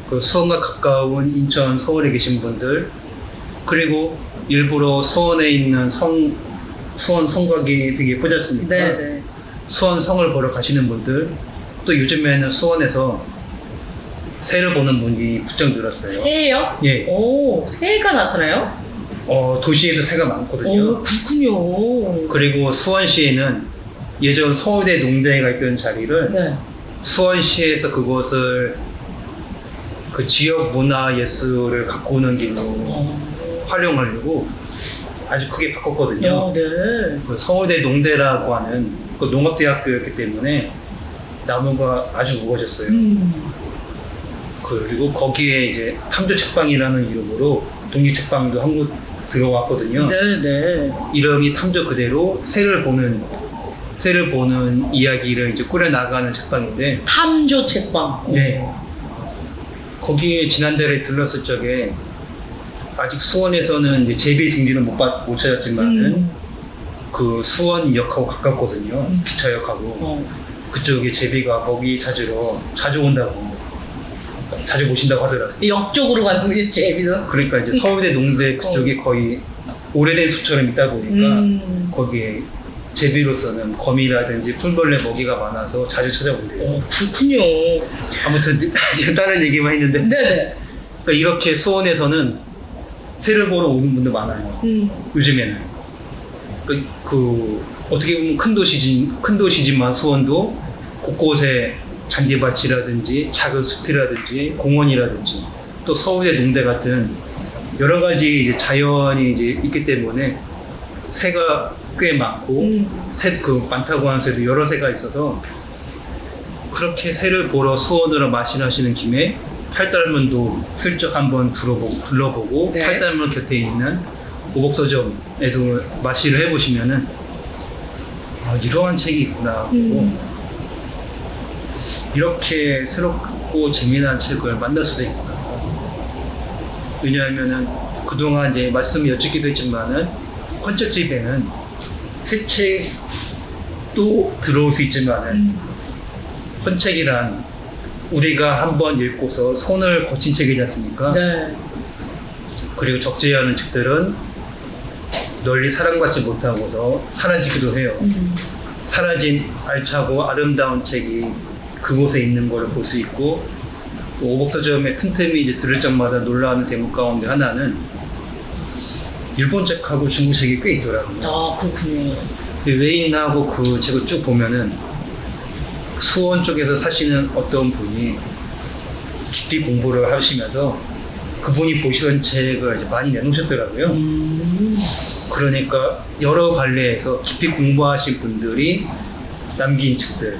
그 수원과 가까운 인천, 서울에 계신 분들, 그리고 일부러 수원에 있는 수원 성곽이 되게 예쁘지 않습니까? 네네. 수원 성을 보러 가시는 분들, 또 요즘에는 수원에서 새를 보는 분이 부쩍 늘었어요. 새요? 예. 오, 새가 나타나요? 도시에도 새가 많거든요. 오, 그렇군요. 그리고 수원시에는 예전 서울대 농대가 있던 자리를 네. 수원시에서 그곳을 그 지역 문화 예술을 가꾸는 길로 활용하려고 아주 크게 바꿨거든요. 네. 그 서울대 농대라고 하는 그 농업대학교였기 때문에 나무가 아주 우거졌어요. 그리고 거기에 이제 탐조 책방이라는 이름으로 독립 책방도 한국 들어왔거든요. 네네. 이름이 탐조 그대로 새를 보는 이야기를 이제 꾸려 나가는 책방인데, 탐조 책방. 네. 거기에 지난달에 들렀을 적에 아직 수원에서는 이제 제비 등기는 못 찾았지만은 그 수원역하고 가깝거든요. 기차역하고. 그쪽에 제비가 거기 찾으러 자주 온다고, 자주 모신다고 하더라고요. 역쪽으로 가는 거죠, 제비도. 그러니까 이제 서울대 농대 그쪽이 거의 오래된 숲처럼 있다 보니까 거기에 제비로서는 거미라든지 풀벌레 먹이가 많아서 자주 찾아온대요. 그렇군요. 아무튼 지금 다른 얘기만 했는데, 네네. 그러니까 이렇게 수원에서는 새를 보러 오는 분들 많아요. 요즘에는. 그 어떻게 보면 큰 도시지만 수원도 곳곳에 잔디밭이라든지 작은 숲이라든지 공원이라든지 또 서울의 농대 같은 여러 가지 이제 자연이 이제 있기 때문에 새가 꽤 많고 많다고 하는 새도 여러 새가 있어서, 그렇게 새를 보러 수원으로 마신하시는 김에 팔달문도 슬쩍 한번 둘러보고 네. 팔달문 곁에 있는 오복서점에도 마시를 해보시면은 이러한 책이 있구나 하고 이렇게 새롭고 재미난 책을 만날 수도 있구나. 왜냐하면은 그동안 이제 말씀이 여쭙기도 했지만은 헌책집에는 새 책도 들어올 수 있지만은 헌책이란 우리가 한번 읽고서 손을 거친 책이지 않습니까? 네. 그리고 적지 않은 책들은 널리 사랑받지 못하고서 사라지기도 해요. 사라진 알차고 아름다운 책이 그곳에 있는 걸 볼 수 있고, 오복서점에 틈틈이 이제 들을 적마다 놀라는 대목 가운데 하나는 일본 책하고 중국 책이 꽤 있더라고요. 아, 그렇군요. 왜 있나 하고 그 책을 쭉 보면은 수원 쪽에서 사시는 어떤 분이 깊이 공부를 하시면서 그분이 보시던 책을 이제 많이 내놓으셨더라고요. 그러니까 여러 관례에서 깊이 공부하신 분들이 남긴 책들,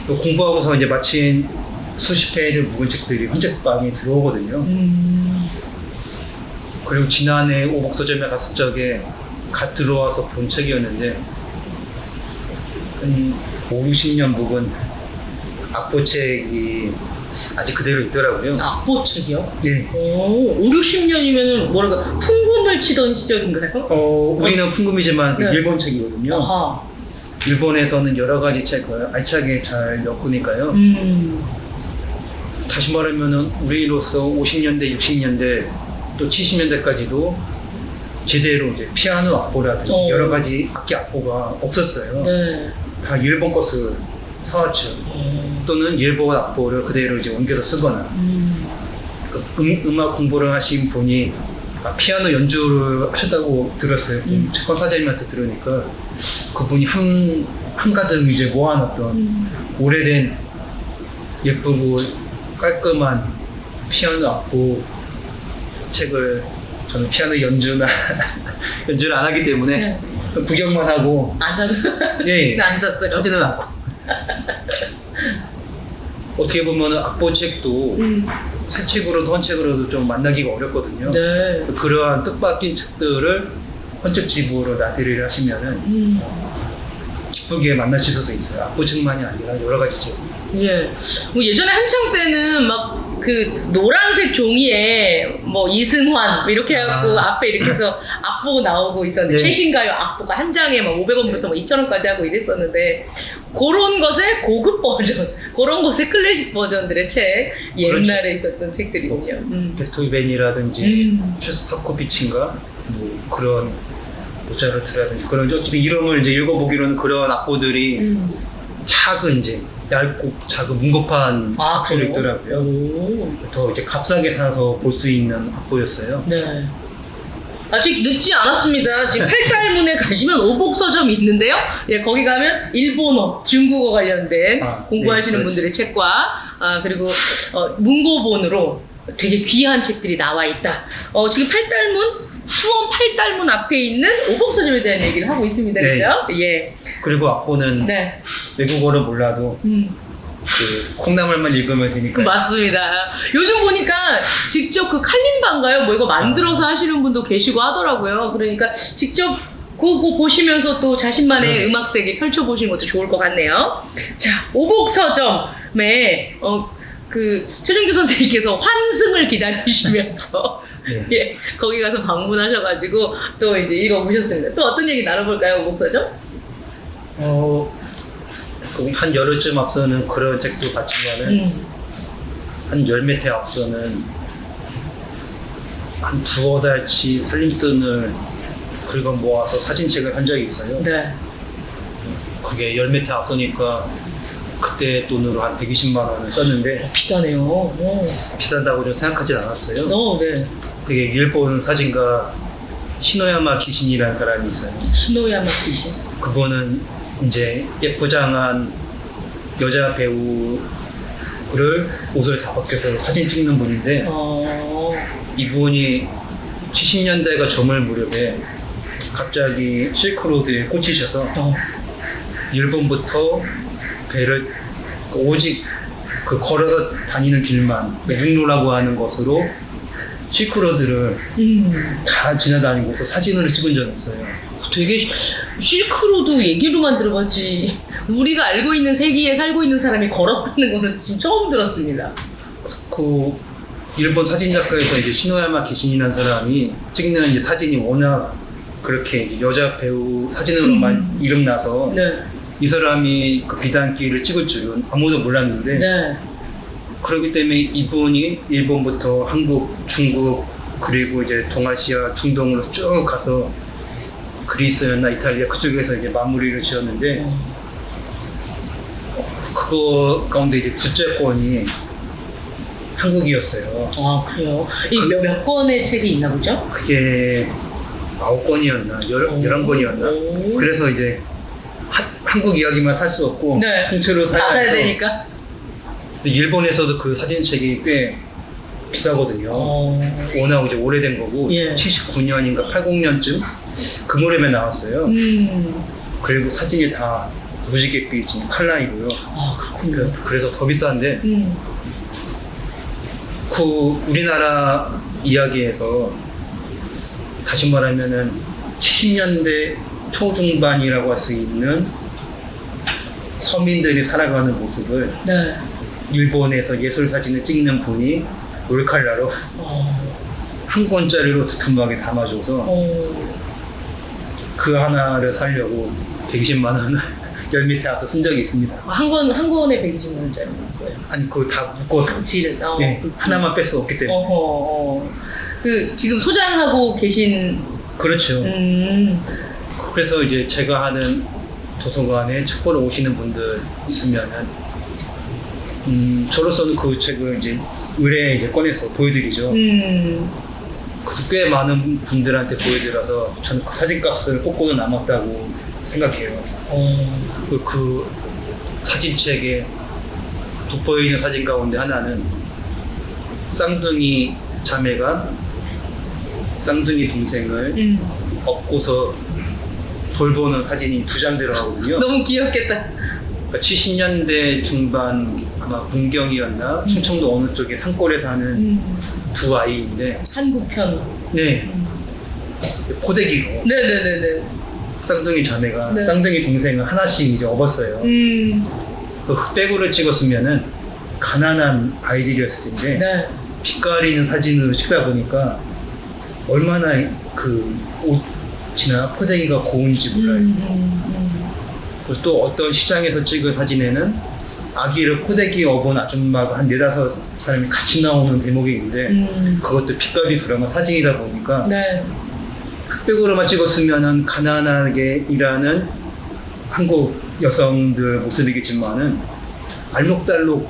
또 공부하고서 이제 마친 수십 페이지를 묵은 책들이 헌책방에 들어오거든요. 그리고 지난해 오복서점에 갔을 적에 갓 들어와서 본 책이었는데 한 5, 60년 묵은 악보책이 아직 그대로 있더라고요. 악보책이요? 네. 오, 5, 60년이면은 뭐랄까 풍금을 치던 시절인가요? 우리는 풍금이지만 그 네. 일본 책이거든요. 아하. 일본에서는 여러 가지 책을 알차게 잘 엮으니까요. 다시 말하면은 우리로서 50년대, 60년대 또 70년대까지도 제대로 이제 피아노 악보라든지 여러 가지 악기 악보가 없었어요. 네. 다 일본 것을 사왔죠. 또는 일본 악보를 그대로 이제 옮겨서 쓰거나. 그 음악 공부를 하신 분이 피아노 연주를 하셨다고 들었어요. 채권 사장님한테 들으니까 그분이 한가득 이제 모아놨던 오래된 예쁘고 깔끔한 피아노 악보 책을, 저는 피아노 연주를 안 하기 때문에 네. 구경만 하고 안 샀어요? 예, 안 샀어요. 사지는 않고 어떻게 보면 악보책도 새 책으로도 헌책으로도 좀 만나기가 어렵거든요. 네. 그러한 뜻밖인 책들을 헌책집으로 나들이를 하시면은 기쁘게 만나실 수도 있어요. 악보책만이 아니라 여러 가지 책. 예. 뭐 예전에 한창 때는 막 그 노란색 종이에 뭐 이승환 뭐 이렇게 해갖고 앞에 이렇게 해서 악보 나오고 있었는데 네. 최신가요 악보가 한 장에 막 500원부터 뭐 2,000원까지 하고 이랬었는데 그런 것의 고급 버전 그런 것의 클래식 버전들의 책, 옛날에 있었던 책들이군요. 베토벤이라든지 쇼스타코비치인가 뭐 그런 모차르트라든지 그런 어쨌든 이름을 이제 읽어보기로는 그런 악보들이 작은 이제 얇고 작은 문고판 악보를 있더라고요. 더 이제 값싸게 사서 볼 수 있는 악보였어요. 네. 아직 늦지 않았습니다. 지금 팔달문에 가시면 오복서점이 있는데요. 예, 거기 가면 일본어, 중국어 관련된 공부하시는 네, 그렇죠. 분들의 책과 그리고 문고본으로 되게 귀한 책들이 나와 있다. 지금 팔달문 수원 팔달문 앞에 있는 오복서점에 대한 얘기를 하고 있습니다. 네. 그죠? 예. 그리고 악보는 네. 외국어를 몰라도 그 콩나물만 읽으면 되니까. 맞습니다. 요즘 보니까 직접 그 칼림바인가요? 뭐 이거 만들어서 하시는 분도 계시고 하더라고요. 그러니까 직접 그거 보시면서 또 자신만의 음악 세계 펼쳐보시는 것도 좋을 것 같네요. 자, 오복서점에 그 최종규 선생님께서 환승을 기다리시면서 네. 예, 거기 가서 방문하셔가지고 또 이제 읽어보셨습니다. 또 어떤 얘기 나눠볼까요, 오복서점? 한 열흘쯤 앞서는 그런 책도 봤지만은 한 열 몇 해 앞서는 한 두어 달치 살림돈을 긁어 모아서 사진책을 한 적이 있어요. 네. 그게 열 몇 해 앞서니까 그때 돈으로 한 120만 원을 썼는데 비싸네요. 비싼다고 좀 생각하진 않았어요. 네. 그게 일본 사진가 시노야마 기신이라는 사람이 있어요. 시노야마 기신. 그분은 이제 예쁘장한 여자 배우를 옷을 다 벗겨서 사진 찍는 분인데 이분이 70년대가 저물 무렵에 갑자기 실크로드에 꽂히셔서 일본부터 배를 오직 그 걸어서 다니는 길만 육로라고 하는 것으로 실크로드를 다 지나다니고서 사진을 찍은 적이 있어요. 되게 실크로드 얘기로만 들어봤지 우리가 알고 있는 세기에 살고 있는 사람이 걸었다는 거는 지금 처음 들었습니다. 그 일본 사진 작가에서 이제 시노야마 기신이라는 사람이 찍는 이제 사진이 워낙 그렇게 이제 여자 배우 사진으로만 이름 나서 네. 이 사람이 그 비단길을 찍을 줄은 아무도 몰랐는데 네. 그렇기 때문에 이분이 일본부터 한국, 중국 그리고 이제 동아시아, 중동으로 쭉 가서 그리스였나 이탈리아 그쪽에서 이제 마무리를 지었는데 그거 가운데 이제 둘째권이 한국이었어요. 아 그래요? 이 몇 권의 책이 있나 보죠? 그게 9권이었나 11권이었나 그래서 이제 한국 이야기만 살 수 없고 네. 통째로 다 사야 해서 되니까. 근데 일본에서도 그 사진책이 꽤 비싸거든요. 워낙 이제 오래된 거고 예. 79년인가 80년쯤 그 무렵에 나왔어요. 그리고 사진이 다 무지갯빛 칼라이고요. 아 그렇군요. 그래서 더 비싼데 그 우리나라 이야기에서 다시 말하면은 70년대 초중반이라고 할 수 있는 서민들이 살아가는 모습을 네. 일본에서 예술 사진을 찍는 분이 올칼라로 한 권짜리로 두툼하게 담아줘서 그 하나를 사려고 120만 원을 열 밑에 와서 쓴 적이 있습니다. 한 권에 120만 원짜리 거예요. 아니 그거 다 묶어서 질은. 네, 하나만 뺄 수 없기 때문에. 그 지금 소장하고 계신. 그렇죠. 그래서 이제 제가 하는 도서관에 책 보러 오시는 분들 있으면은 저로서는 그 책을 이제 의뢰에 이제 꺼내서 보여드리죠. 그래서 꽤 많은 분들한테 보여드려서 저는 그 사진값을 뽑고도 남았다고 생각해요. 그 사진책에 돋보이는 사진 가운데 하나는 쌍둥이 자매가 쌍둥이 동생을 업고서 돌보는 사진이 2장 들어가거든요. 너무 귀엽겠다. 70년대 중반 아마 문경이었나 충청도 어느 쪽에 산골에 사는 두 아이인데 한국편. 네 포대기로 네네네네. 쌍둥이 자매가 네. 쌍둥이 동생을 하나씩 이제 업었어요. 그 흑백으로 찍었으면은 가난한 아이들이었을 텐데 네. 빛가리는 사진으로 찍다 보니까 얼마나 그 옷이나 포대기가 고운지 몰라요. 그리고 또 어떤 시장에서 찍은 사진에는 아기를 포대기 업은 아줌마가 한 4-5 사람이 같이 나오는 대목이 있는데 그것도 빛깔이 드라마 사진이다 보니까 네. 흑백으로만 찍었으면은 가난하게 일하는 한국 여성들 모습이겠지만은 알록달록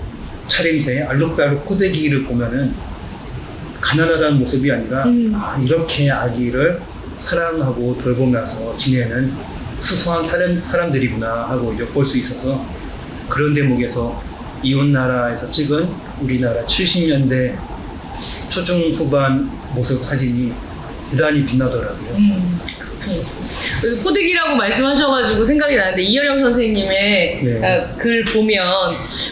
차림새, 알록달록 포대기를 보면은 가난하다는 모습이 아니라 아, 이렇게 아기를 사랑하고 돌보면서 지내는 수수한 사람들이구나 하고 이제 볼 수 있어서 그런 대목에서 이웃나라에서 찍은 우리나라 70년대 초중후반 모습 사진이 대단히 빛나더라고요. 그 포대기라고 말씀하셔가지고 생각이 나는데 이여령 선생님의 네. 글 보면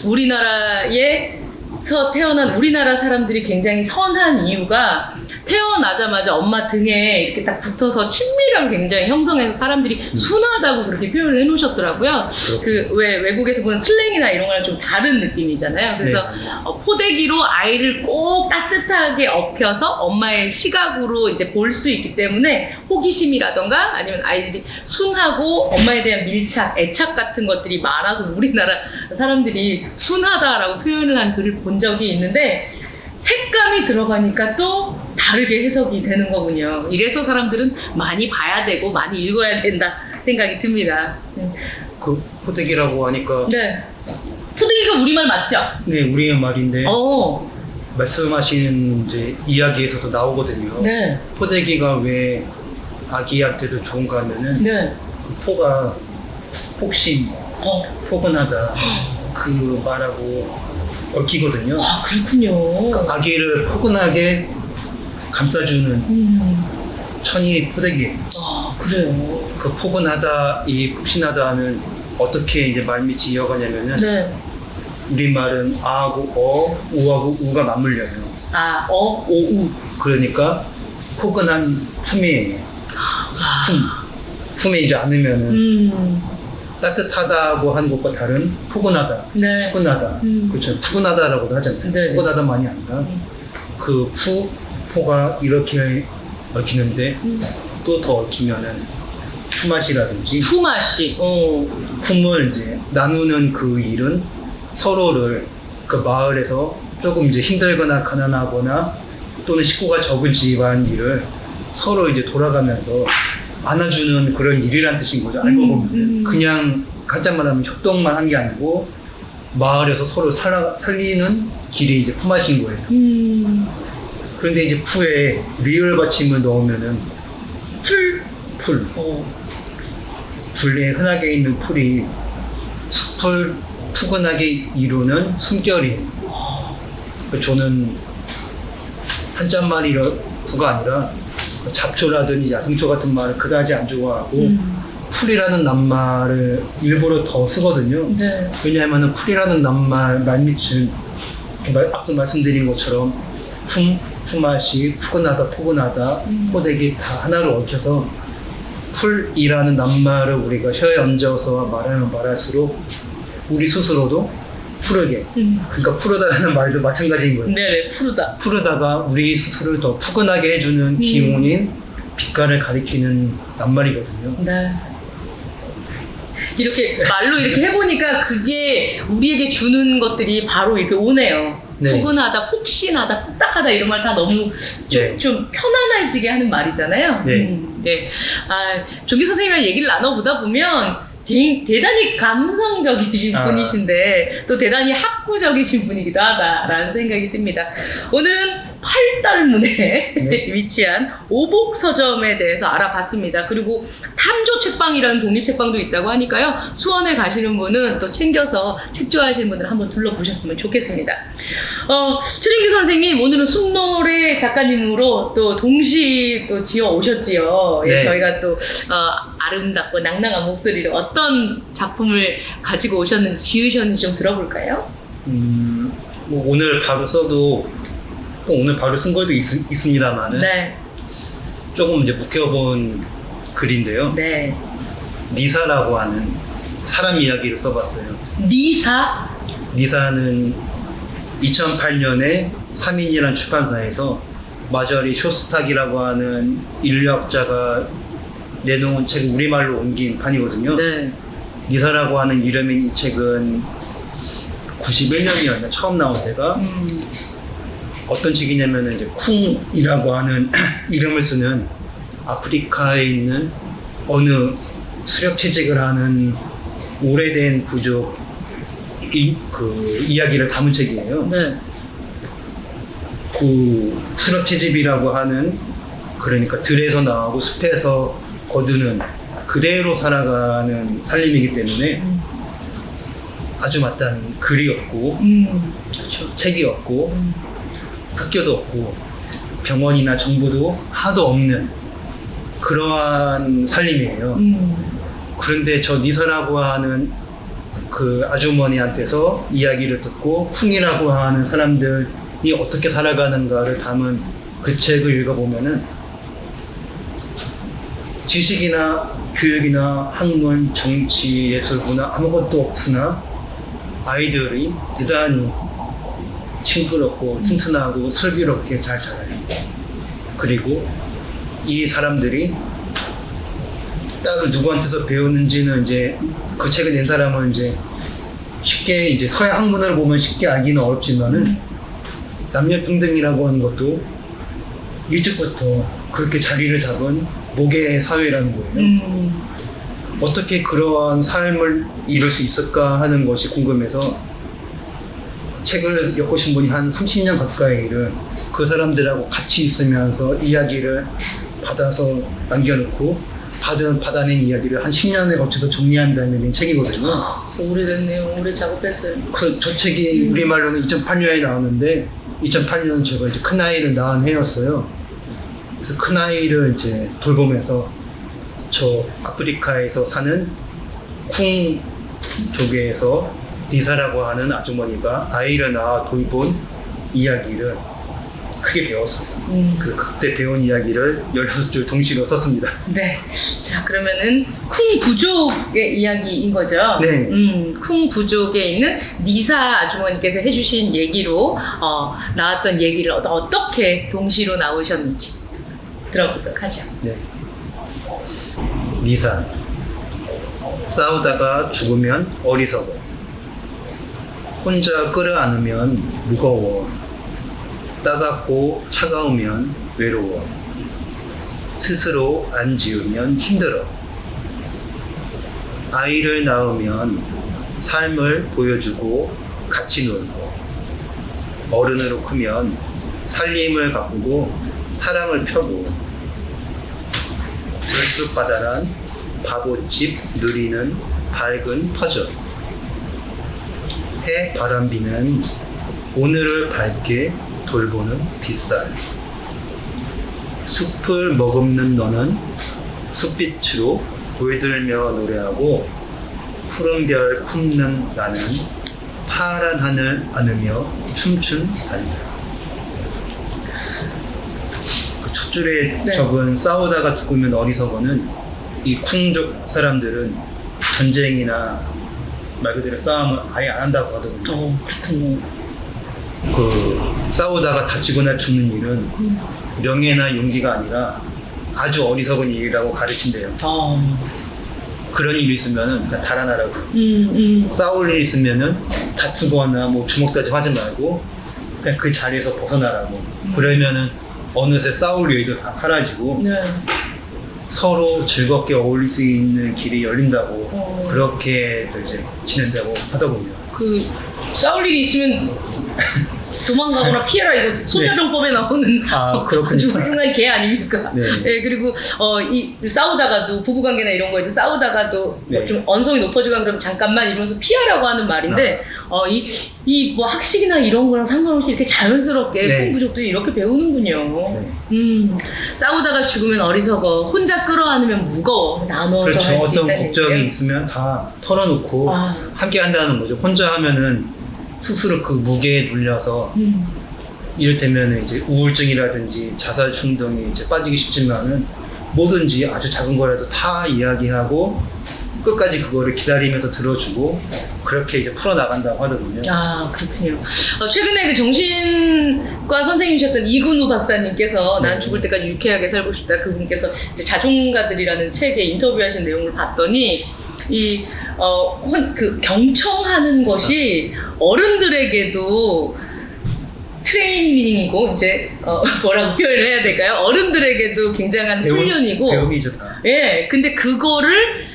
우리나라에서 태어난 우리나라 사람들이 굉장히 선한 이유가 태어나자마자 엄마 등에 이렇게 딱 붙어서 친밀감 굉장히 형성해서 사람들이 순하다고 그렇게 표현을 해놓으셨더라고요. 그 왜 외국에서 보는 슬랭이나 이런 거랑 좀 다른 느낌이잖아요. 그래서 네. 포대기로 아이를 꼭 따뜻하게 업혀서 엄마의 시각으로 이제 볼 수 있기 때문에 호기심이라던가 아니면 아이들이 순하고 엄마에 대한 밀착, 애착 같은 것들이 많아서 우리나라 사람들이 순하다라고 표현을 한 글을 본 적이 있는데 색감이 들어가니까 또 다르게 해석이 되는 거군요. 이래서 사람들은 많이 봐야 되고 많이 읽어야 된다 생각이 듭니다. 그 포대기라고 하니까 네. 포대기가 우리말 맞죠? 네, 우리의 말인데 어. 말씀하신 이제 이야기에서도 나오거든요. 네. 포대기가 왜 아기한테도 좋은가 하면은 네. 그 포가 폭신, 포근하다 그 말하고 얽히거든요. 아, 그렇군요. 그러니까 아기를 포근하게 감싸주는 천이 포대기예요. 아, 그래요. 그 포근하다, 이 폭신하다는 어떻게 이제 말밑이 이어가냐면은 네. 우리말은 아하고 어, 우하고 우가 맞물려요. 아, 오, 우. 그러니까 포근한 품이에요. 품이지 않으면은 따뜻하다고 하는 것과 다른 포근하다, 네. 푸근하다. 그렇죠. 푸근하다라고도 하잖아요. 네. 포근하다만이 아니라 그 포가 이렇게 얽히는데 또 더 얽히면은 품맛이라든지 품맛이. 품을 이제 나누는 그 일은 서로를 그 마을에서 조금 이제 힘들거나 가난하거나 또는 식구가 적은 집안 일을 서로 이제 돌아가면서 안아주는 그런 일이란 뜻인 거죠. 알고 보면 그냥 간단 말하면 협동만 한 게 아니고 마을에서 서로 살리는 길이 이제 품앗인 거예요. 그런데 이제 푸에 리을 받침을 넣으면은 풀. 불에 흔하게 있는 풀이 숲을 푸근하게 이루는 숨결이에요. 저는 한자말이라서가 아니라 잡초라든지 야생초 같은 말을 그다지 안 좋아하고 풀이라는 낱말을 일부러 더 쓰거든요. 네. 왜냐하면 풀이라는 낱말 말밑은 앞서 말씀드린 것처럼 품맛이 푸근하다, 포근하다, 포대기 다 하나로 얽혀서 풀이라는 낱말을 우리가 혀에 얹어서 말하면 말할수록 우리 스스로도 푸르게, 그러니까 푸르다라는 말도 마찬가지인 거예요. 네네, 푸르다. 푸르다가 우리 스스로를 더 푸근하게 해주는 기운인 빛깔을 가리키는 낱말이거든요. 네. 이렇게 말로 이렇게 해보니까 그게 우리에게 주는 것들이 바로 이렇게 오네요. 네. 푸근하다, 폭신하다, 푹딱하다 이런 말 다 너무 네. 좀 편안해지게 하는 말이잖아요. 네. 네. 아, 종기 선생님이랑 얘기를 나눠보다 보면 대단히 감성적이신 분이신데 또 대단히 학구적이신 분이기도 하다라는 생각이 듭니다. 오늘은 팔달문에 네. 위치한 오복서점에 대해서 알아봤습니다. 그리고 탐조 책방이라는 독립책방도 있다고 하니까요. 수원에 가시는 분은 또 챙겨서 책 좋아하시는 분들 한번 둘러보셨으면 좋겠습니다. 최준기 선생님 오늘은 숨노래 작가님으로 또 동시 또 지어 오셨지요. 예, 네. 저희가 또 아름답고 낭낭한 목소리로 어떤 작품을 가지고 오셨는지 지으셨는지 좀 들어볼까요? 뭐 오늘 바로 써도 오늘 바로 쓴 것도 있습니다만은 네. 조금 이제 묵혀본 글인데요. 네. 니사라고 하는 사람 이야기를 써봤어요. 니사? 니사는 2008년에 3인이라는 출판사에서 마저리 쇼스탁이라고 하는 인류학자가 내놓은 책을 우리말로 옮긴 판이거든요. 네. 니사라고 하는 이름인 이 책은 91년이었나 처음 나온 때가 어떤 책이냐면은 이제 쿵이라고 하는 이름을 쓰는 아프리카에 있는 어느 수렵채직을 하는 오래된 부족 그 이야기를 담은 책이에요. 네. 그 수렵채집이라고 하는 그러니까 들에서 나오고 숲에서 거두는 그대로 살아가는 살림이기 때문에 아주 마땅히 글이 없고 그렇죠. 책이 없고 학교도 없고 병원이나 정부도 하도 없는 그러한 살림이에요. 그런데 저 니사라고 하는 그 아주머니한테서 이야기를 듣고 쿵이라고 하는 사람들이 어떻게 살아가는가를 담은 그 책을 읽어보면은 지식이나 교육이나 학문, 정치, 예술, 문화 아무것도 없으나 아이들이 대단히 싱그럽고 튼튼하고 슬기롭게 잘 자라요. 그리고 이 사람들이 따로 누구한테서 배웠는지는 이제 그 책을 낸 사람은 이제 쉽게 이제 서양 학문을 보면 쉽게 알기는 어렵지만은 남녀 평등이라고 하는 것도 일찍부터 그렇게 자리를 잡은 모계 사회라는 거예요. 어떻게 그러한 삶을 이룰 수 있을까 하는 것이 궁금해서 책을 엮으신 분이 한 30년 가까이를 그 사람들하고 같이 있으면서 이야기를 받아서 남겨놓고 받아낸 이야기를 한 10년에 걸쳐서 정리한 다음에 낸 책이거든요. 오래됐네요. 오래 작업했어요. 저 책이 우리말로는 2008년에 나왔는데 2008년 제가 이제 큰아이를 낳은 해였어요. 그래서 큰아이를 이제 돌보면서 저 아프리카에서 사는 쿵 조계에서 니사라고 하는 아주머니가 아이를 낳아 돌본 이야기를 크게 배웠어요. 그때 배운 이야기를 16줄 동시로 썼습니다. 네. 자, 그러면은 쿵 부족의 이야기인 거죠? 네. 쿵 부족에 있는 니사 아주머니께서 해주신 얘기로 나왔던 얘기를 어떻게 동시로 나오셨는지 들어보도록 하죠. 네. 니사. 싸우다가 죽으면 어리석어. 혼자 끌어안으면 무거워. 따갑고 차가우면 외로워. 스스로 안 지으면 힘들어. 아이를 낳으면 삶을 보여주고 같이 놀고, 어른으로 크면 살림을 가꾸고 사랑을 펴고, 들쑥바다란 바보집 누리는 밝은 터전. 해 바람비는 오늘을 밝게 돌보는 빗살. 숲을 머금는 너는 숲빛으로 물들며 노래하고, 푸른 별 품는 나는 파란 하늘 안으며 춤춘 단들. 그 첫 줄에 네. 적은 싸우다가 죽으면 어리석어는 이 쿵족 사람들은 전쟁이나 말 그대로 싸움을 아예 안 한다고 하더군요. 그렇군요. 그 싸우다가 다치거나 죽는 일은 명예나 용기가 아니라 아주 어리석은 일이라고 가르친대요. 그런 일이 있으면은 그냥 달아나라고. 싸울 일이 있으면은 다투거나 뭐 주먹다짐 하지 말고 그냥 그 자리에서 벗어나라고. 그러면은 어느새 싸울 일도 다 사라지고 네. 서로 즐겁게 어울릴 수 있는 길이 열린다고 그렇게 또 이제 지낸다고 하더군요. 그 싸울 일이 있으면 도망가거나 피해라 이거 소자정법에 나오는 그렇군요. 아주 훌륭한 개 아닙니까? 네. 네, 그리고 이 싸우다가도 부부관계나 이런 거에도 싸우다가도 네. 좀 언성이 높아지거나 그러면 잠깐만 이러면서 피하라고 하는 말인데 이 뭐 학식이나 이런 거랑 상관없이 이렇게 자연스럽게 네. 큰 부족들이 이렇게 배우는군요. 싸우다가 죽으면 어리석어, 혼자 끌어안으면 무거워, 나눠서 그렇죠. 할 수 어떤 있다는 걱정이 얘기예요. 있으면 다 털어놓고 함께 한다는 거죠. 혼자 하면은 스스로 그 무게에 눌려서 이를테면 이제 우울증이라든지 자살 충동이 이제 빠지기 쉽지만은 뭐든지 아주 작은 거라도 다 이야기하고 끝까지 그거를 기다리면서 들어주고 그렇게 이제 풀어나간다고 하더군요. 그렇군요. 최근에 그 정신과 선생님이셨던 이근우 박사님께서 난 죽을 때까지 유쾌하게 살고 싶다 그분께서 이제 자존가들이라는 책에 인터뷰하신 내용을 봤더니 그 경청하는 것이 어른들에게도 트레이닝이고 이제 뭐라고 표현을 해야 될까요? 어른들에게도 굉장한 훈련이고 배움이죠 다. 예, 근데 그거를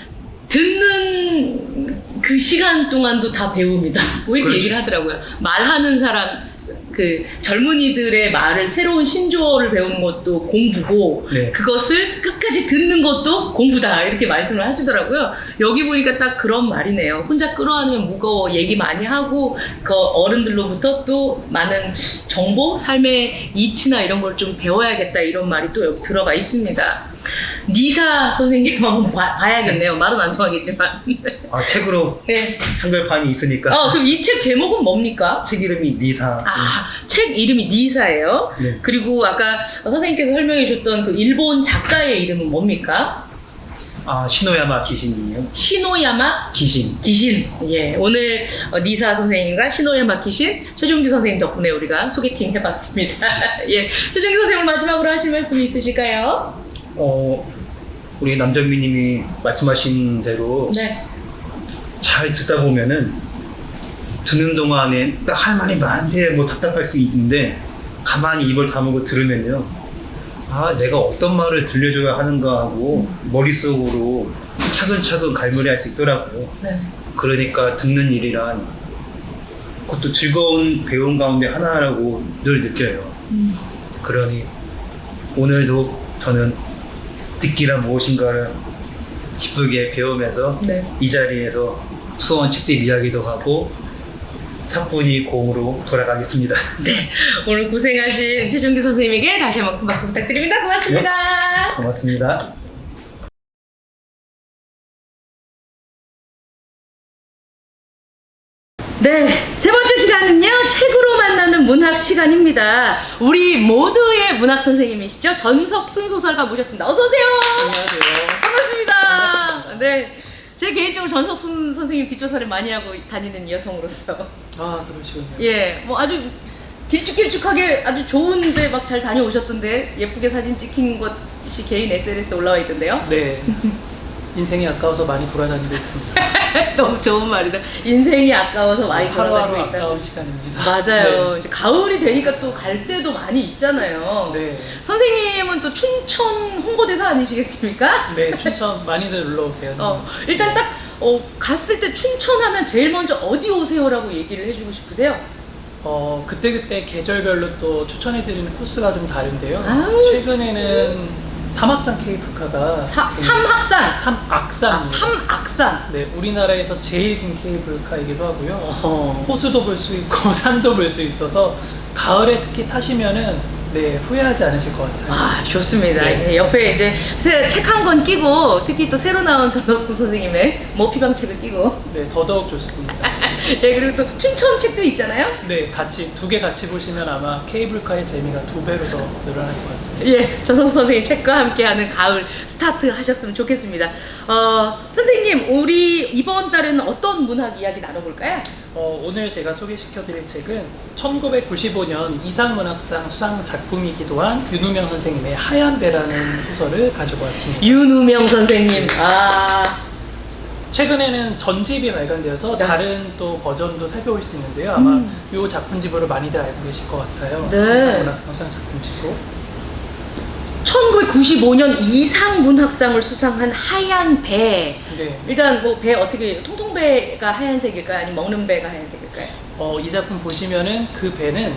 듣는 그 시간 동안도 다 배웁니다. 뭐 이렇게 그렇죠. 얘기를 하더라고요. 말하는 사람, 그 젊은이들의 말을 새로운 신조어를 배우는 것도 공부고 네. 그것을 끝까지 듣는 것도 공부다 이렇게 말씀을 하시더라고요. 여기 보니까 딱 그런 말이네요. 혼자 끌어안으면 무거워 얘기 많이 하고 그 어른들로부터 또 많은 정보, 삶의 이치나 이런 걸 좀 배워야겠다 이런 말이 또 여기 들어가 있습니다. 니사 선생님 한번 봐야겠네요. 말은 안 통하겠지만. 아 책으로 네. 한글판이 있으니까. 그럼 이 책 제목은 뭡니까? 책 이름이 니사. 책 이름이 니사예요. 네. 그리고 아까 선생님께서 설명해 주셨던 그 일본 작가의 이름은 뭡니까? 시노야마 기신이에요. 시노야마 기신. 기신. 예, 오늘 니사 선생님과 시노야마 기신 최종규 선생님 덕분에 우리가 소개팅 해봤습니다. 예, 최종규 선생님 마지막으로 하실 말씀이 있으실까요? 우리 남정미님이 말씀하신 대로 네. 잘 듣다 보면은 듣는 동안에 딱 할 말이 많은데 뭐 답답할 수 있는데 가만히 입을 다물고 들으면요, 내가 어떤 말을 들려줘야 하는가 하고 머릿속으로 차근차근 갈무리할 수 있더라고요. 네. 그러니까 듣는 일이란 그것도 즐거운 배움 가운데 하나라고 늘 느껴요. 그러니 오늘도 저는 듣기란 무엇인가를 기쁘게 배우면서 네. 이 자리에서 수원 책집 이야기도 하고 사뿐히 공으로 돌아가겠습니다. 네, 오늘 고생하신 최종규 선생님에게 다시 한번 큰 박수 부탁드립니다. 고맙습니다. 고맙습니다. 네, 세 번째 시간은요, 책으로 만나는 문학 시간입니다. 우리 모두의 문학 선생님이시죠? 전석순 소설가 모셨습니다. 어서오세요. 안녕하세요. 반갑습니다. 네, 제 개인적으로 전석순 선생님 뒷조사를 많이 하고 다니는 여성으로서. 그러시군요. 예, 뭐 아주 길쭉길쭉하게 아주 좋은데 막 잘 다녀오셨던데, 예쁘게 사진 찍힌 것이 개인 SNS에 올라와 있던데요. 네. 인생이 아까워서 많이 돌아다니고 있습니다. 너무 좋은 말이다. 인생이 아까워서 많이 하루하루 돌아다니고 있다. 아까운 시간입니다. 맞아요. 이제 가을이 되니까 또 갈 데도 많이 있잖아요. 네. 선생님은 또 춘천 홍보대사 아니시겠습니까? 네, 춘천 많이들 놀러 오세요. 일단 딱 갔을 때 춘천 하면 제일 먼저 어디 오세요라고 얘기를 해주고 싶으세요? 그때그때 계절별로 또 추천해드리는 코스가 좀 다른데요. 아우. 최근에는 삼악산 케이블카가 삼악산. 삼악산. 삼악산. 네, 우리나라에서 제일 긴 케이블카이기도 하고요. 어허. 호수도 볼 수 있고 산도 볼 수 있어서 가을에 특히 타시면은 후회하지 않으실 것 같아요. 좋습니다. 네. 예, 옆에 이제 책 한 권 끼고, 특히 또 새로 나온 전석순 선생님의 모피방 책을 끼고. 네, 더더욱 좋습니다. 예, 그리고 또 춘천 책도 있잖아요. 네, 두 개 같이 보시면 아마 케이블카의 재미가 2배로 더 늘어날 것 같습니다. 예, 전석순 선생님 책과 함께하는 가을 스타트 하셨으면 좋겠습니다. 선생님, 우리 이번 달에는 어떤 문학 이야기 나눠볼까요? 오늘 제가 소개시켜드릴 책은 1995년 이상문학상 수상 작품이기도 한 윤우명 선생님의 하얀 배라는 소설을 가지고 왔습니다. 윤우명 선생님. 최근에는 전집이 발간되어서 네. 다른 또 버전도 살펴볼 수 있는데요. 아마 이 작품집으로 많이들 알고 계실 것 같아요. 네. 이상문학상 수상 작품집으로. 1995년 이상문학상을 수상한 하얀 배. 네. 일단 뭐 배 어떻게, 통통배가 하얀색일까요? 아니면 먹는 배가 하얀색일까요? 이 작품 보시면은 그 배는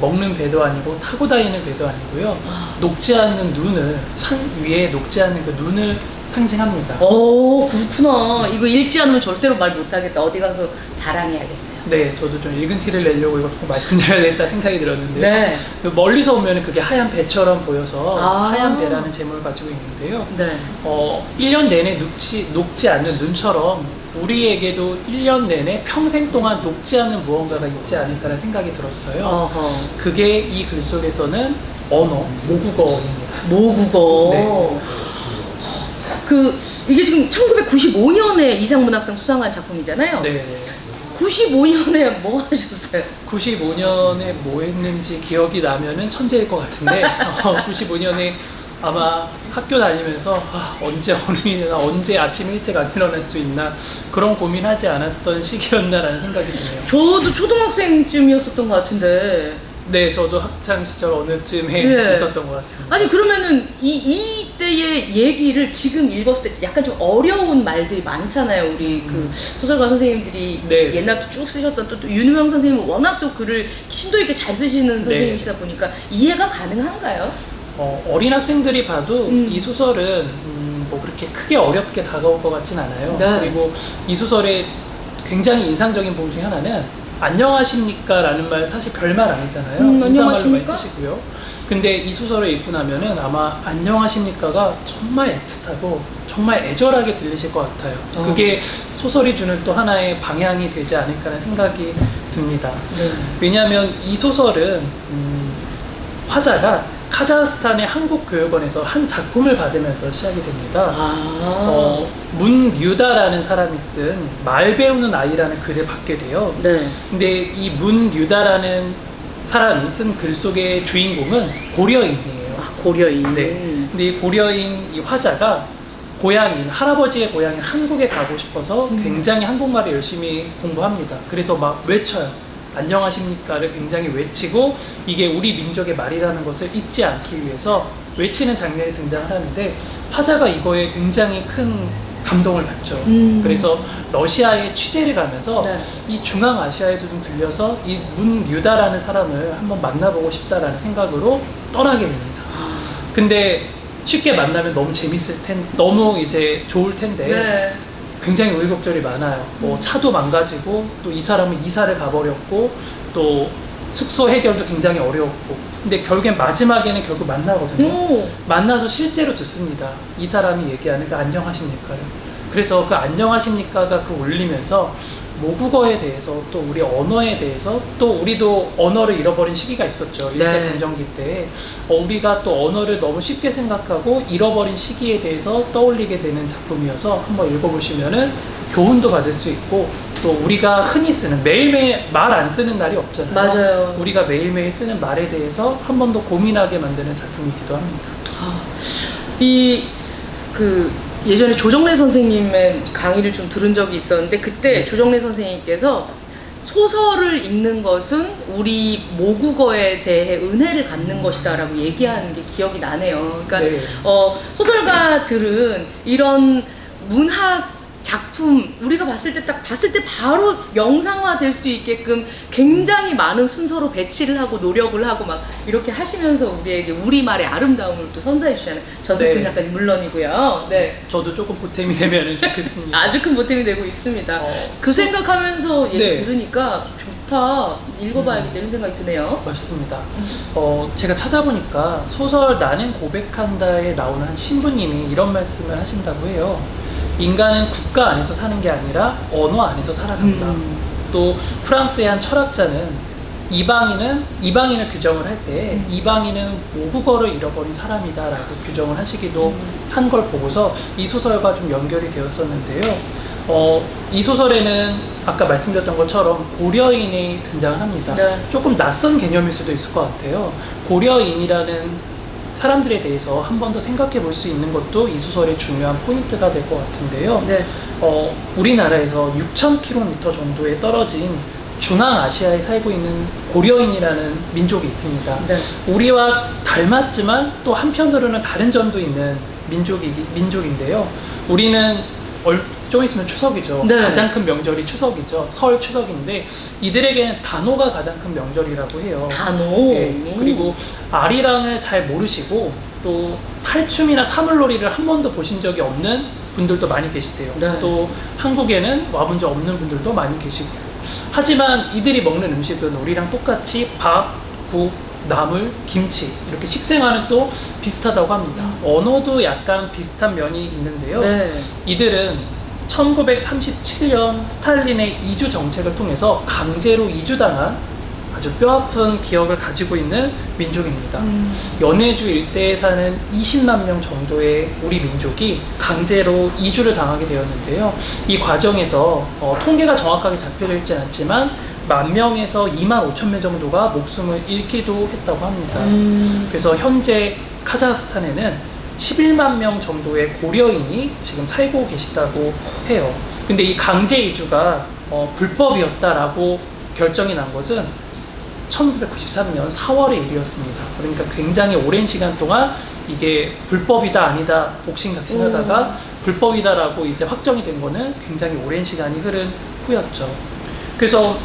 먹는 배도 아니고 타고 다니는 배도 아니고요. 녹지 않는 눈을, 산 위에 녹지 않는 그 눈을 상징합니다. 그렇구나. 이거 읽지 않으면 절대로 말 못하겠다. 어디 가서 자랑해야겠어요. 네, 저도 좀 읽은 티를 내려고 이거 꼭 말씀드려야겠다 생각이 들었는데요. 네. 멀리서 보면 그게 하얀 배처럼 보여서 아. 하얀 배라는 제목을 가지고 있는데요. 네. 1년 내내 녹지 않는 눈처럼 우리에게도 1년 내내 평생 동안 녹지 않는 무언가가 있지 않을까라는 생각이 들었어요. 어허. 그게 이 글 속에서는 모국어입니다. 모국어. 네. 이게 지금 1995년에 이상문학상 수상한 작품이잖아요. 네. 95년에 뭐 하셨어요? 95년에 뭐 했는지 기억이 나면은 천재일 것 같은데 95년에 아마 학교 다니면서 언제 어른이나 언제 아침 일찍 안 일어날 수 있나 그런 고민하지 않았던 시기였나라는 생각이 드네요. 저도 초등학생쯤이었었던 것 같은데. 네, 저도 학창 시절 어느 쯤에 예. 있었던 것 같습니다. 아니 그러면은 이때의 얘기를 지금 읽었을 때 약간 좀 어려운 말들이 많잖아요. 우리 그 소설가 선생님들이 네. 옛날부터 쭉 쓰셨던 또 윤유명 선생님은 워낙 또 글을 심도 있게 잘 쓰시는 선생님이시다 보니까 이해가 가능한가요? 어린 학생들이 봐도 이 소설은 뭐 그렇게 크게 어렵게 다가올 것 같진 않아요. 네. 그리고 이 소설의 굉장히 인상적인 부분 중에 하나는 안녕하십니까 라는 말 사실 별말 아니잖아요. 인사말로 많이 안녕하십니까? 쓰시고요. 근데 이 소설을 읽고 나면은 아마 안녕하십니까가 정말 애틋하고 정말 애절하게 들리실 것 같아요. 그게 소설이 주는 또 하나의 방향이 되지 않을까라는 생각이 듭니다. 네. 왜냐하면 이 소설은 화자가 카자흐스탄의 한국교육원에서 한 작품을 받으면서 시작이 됩니다. 문유다라는 사람이 쓴 말 배우는 아이라는 글을 받게 돼요. 네. 근데 이 문유다라는 사람이 쓴 글 속의 주인공은 고려인이에요. 고려인. 네. 근데 이 고려인 이 화자가 고향인, 할아버지의 고향인 한국에 가고 싶어서 굉장히 한국말을 열심히 공부합니다. 그래서 막 외쳐요. 안녕하십니까를 굉장히 외치고 이게 우리 민족의 말이라는 것을 잊지 않기 위해서 외치는 장면이 등장을 하는데 화자가 이거에 굉장히 큰 감동을 받죠. 그래서 러시아에 취재를 가면서 네. 이 중앙아시아에도 좀 들려서 이 문유다라는 사람을 한번 만나보고 싶다라는 생각으로 떠나게 됩니다. 근데 쉽게 만나면 너무 재밌을 텐데 너무 이제 좋을 텐데 네. 굉장히 우여곡절이 많아요. 뭐 차도 망가지고 또 이 사람은 이사를 가버렸고 또 숙소 해결도 굉장히 어려웠고 근데 결국엔 마지막에는 결국 만나거든요. 만나서 실제로 듣습니다. 이 사람이 얘기하는 그 안녕하십니까를. 그래서 그 안녕하십니까가 그 울리면서 모국어에 대해서 또 우리 언어에 대해서 또 우리도 언어를 잃어버린 시기가 있었죠. 일제강점기 때 우리가 또 언어를 너무 쉽게 생각하고 잃어버린 시기에 대해서 떠올리게 되는 작품이어서 한번 읽어보시면은 교훈도 받을 수 있고 또 우리가 흔히 쓰는 매일매일 말 안 쓰는 날이 없잖아요. 맞아요. 우리가 매일매일 쓰는 말에 대해서 한 번 더 고민하게 만드는 작품이기도 합니다. 예전에 조정래 선생님의 강의를 좀 들은 적이 있었는데 그때 조정래 선생님께서 소설을 읽는 것은 우리 모국어에 대해 은혜를 갚는 것이다 라고 얘기하는 게 기억이 나네요. 그러니까 네. 소설가들은 이런 문학 작품 우리가 딱 봤을 때 바로 명상화 될 수 있게끔 굉장히 많은 순서로 배치를 하고 노력을 하고 막 이렇게 하시면서 우리에게 우리말의 아름다움을 또 선사해 주시잖아요. 전석순 네. 작가님 물론이고요. 네. 저도 조금 보탬이 되면 좋겠습니다. 아주 큰 보탬이 되고 있습니다. 그 생각하면서 얘기 네. 들으니까 좋다. 읽어봐야겠다 이런 생각이 드네요. 맞습니다. 제가 찾아보니까 소설 나는 고백한다에 나오는 한 신부님이 이런 말씀을 하신다고 해요. 인간은 국가 안에서 사는 게 아니라 언어 안에서 살아간다. 또 프랑스의 한 철학자는 이방인을 규정을 할 때 이방인은 모국어를 잃어버린 사람이다라고 규정을 하시기도 한 걸 보고서 이 소설과 좀 연결이 되었었는데요. 이 소설에는 아까 말씀드렸던 것처럼 고려인이 등장을 합니다. 네. 조금 낯선 개념일 수도 있을 것 같아요. 고려인이라는 사람들에 대해서 한 번 더 생각해 볼 수 있는 것도 이 소설의 중요한 포인트가 될 것 같은데요. 네. 우리나라에서 6,000km 정도에 떨어진 중앙아시아에 살고 있는 고려인이라는 민족이 있습니다. 네. 우리와 닮았지만 또 한편으로는 다른 점도 있는 민족인데요. 우리는 좀 있으면 추석이죠. 네. 가장 큰 명절이 추석이죠. 설 추석인데 이들에게는 단오가 가장 큰 명절이라고 해요. 단오. 네. 그리고 아리랑을 잘 모르시고 또 탈춤이나 사물놀이를 한 번도 보신 적이 없는 분들도 많이 계시대요. 네. 또 한국에는 와본 적 없는 분들도 많이 계시고 하지만 이들이 먹는 음식은 우리랑 똑같이 밥, 국, 나물, 김치 이렇게 식생활은 또 비슷하다고 합니다. 언어도 약간 비슷한 면이 있는데요. 네. 이들은 1937년 스탈린의 이주 정책을 통해서 강제로 이주당한 아주 뼈아픈 기억을 가지고 있는 민족입니다. 연해주 일대에 사는 20만 명 정도의 우리 민족이 강제로 이주를 당하게 되었는데요. 이 과정에서 통계가 정확하게 잡혀져 있지 않지만 10,000명에서 25,000명 정도가 목숨을 잃기도 했다고 합니다. 그래서 현재 카자흐스탄에는 11만 명 정도의 고려인이 지금 살고 계시다고 해요. 근데 이 강제 이주가 불법이었다라고 결정이 난 것은 1993년 4월의 일이었습니다. 그러니까 굉장히 오랜 시간 동안 이게 불법이다 아니다 옥신각신하다가 불법이다라고 이제 확정이 된 거는 굉장히 오랜 시간이 흐른 후였죠. 그래서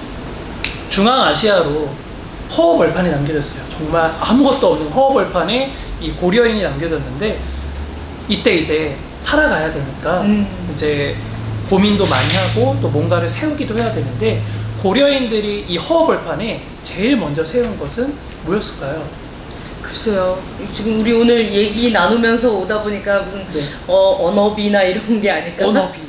중앙아시아로 허허벌판이 남겨졌어요. 정말 아무것도 없는 허허벌판에 이 고려인이 남겨졌는데 이때 이제 살아가야 되니까 이제 고민도 많이 하고 또 뭔가를 세우기도 해야 되는데 고려인들이 이 허허벌판에 제일 먼저 세운 것은 뭐였을까요? 글쎄요. 지금 우리 오늘 얘기 나누면서 오다 보니까 무슨 네. 언어비나 이런 게 아닐까? 언어비.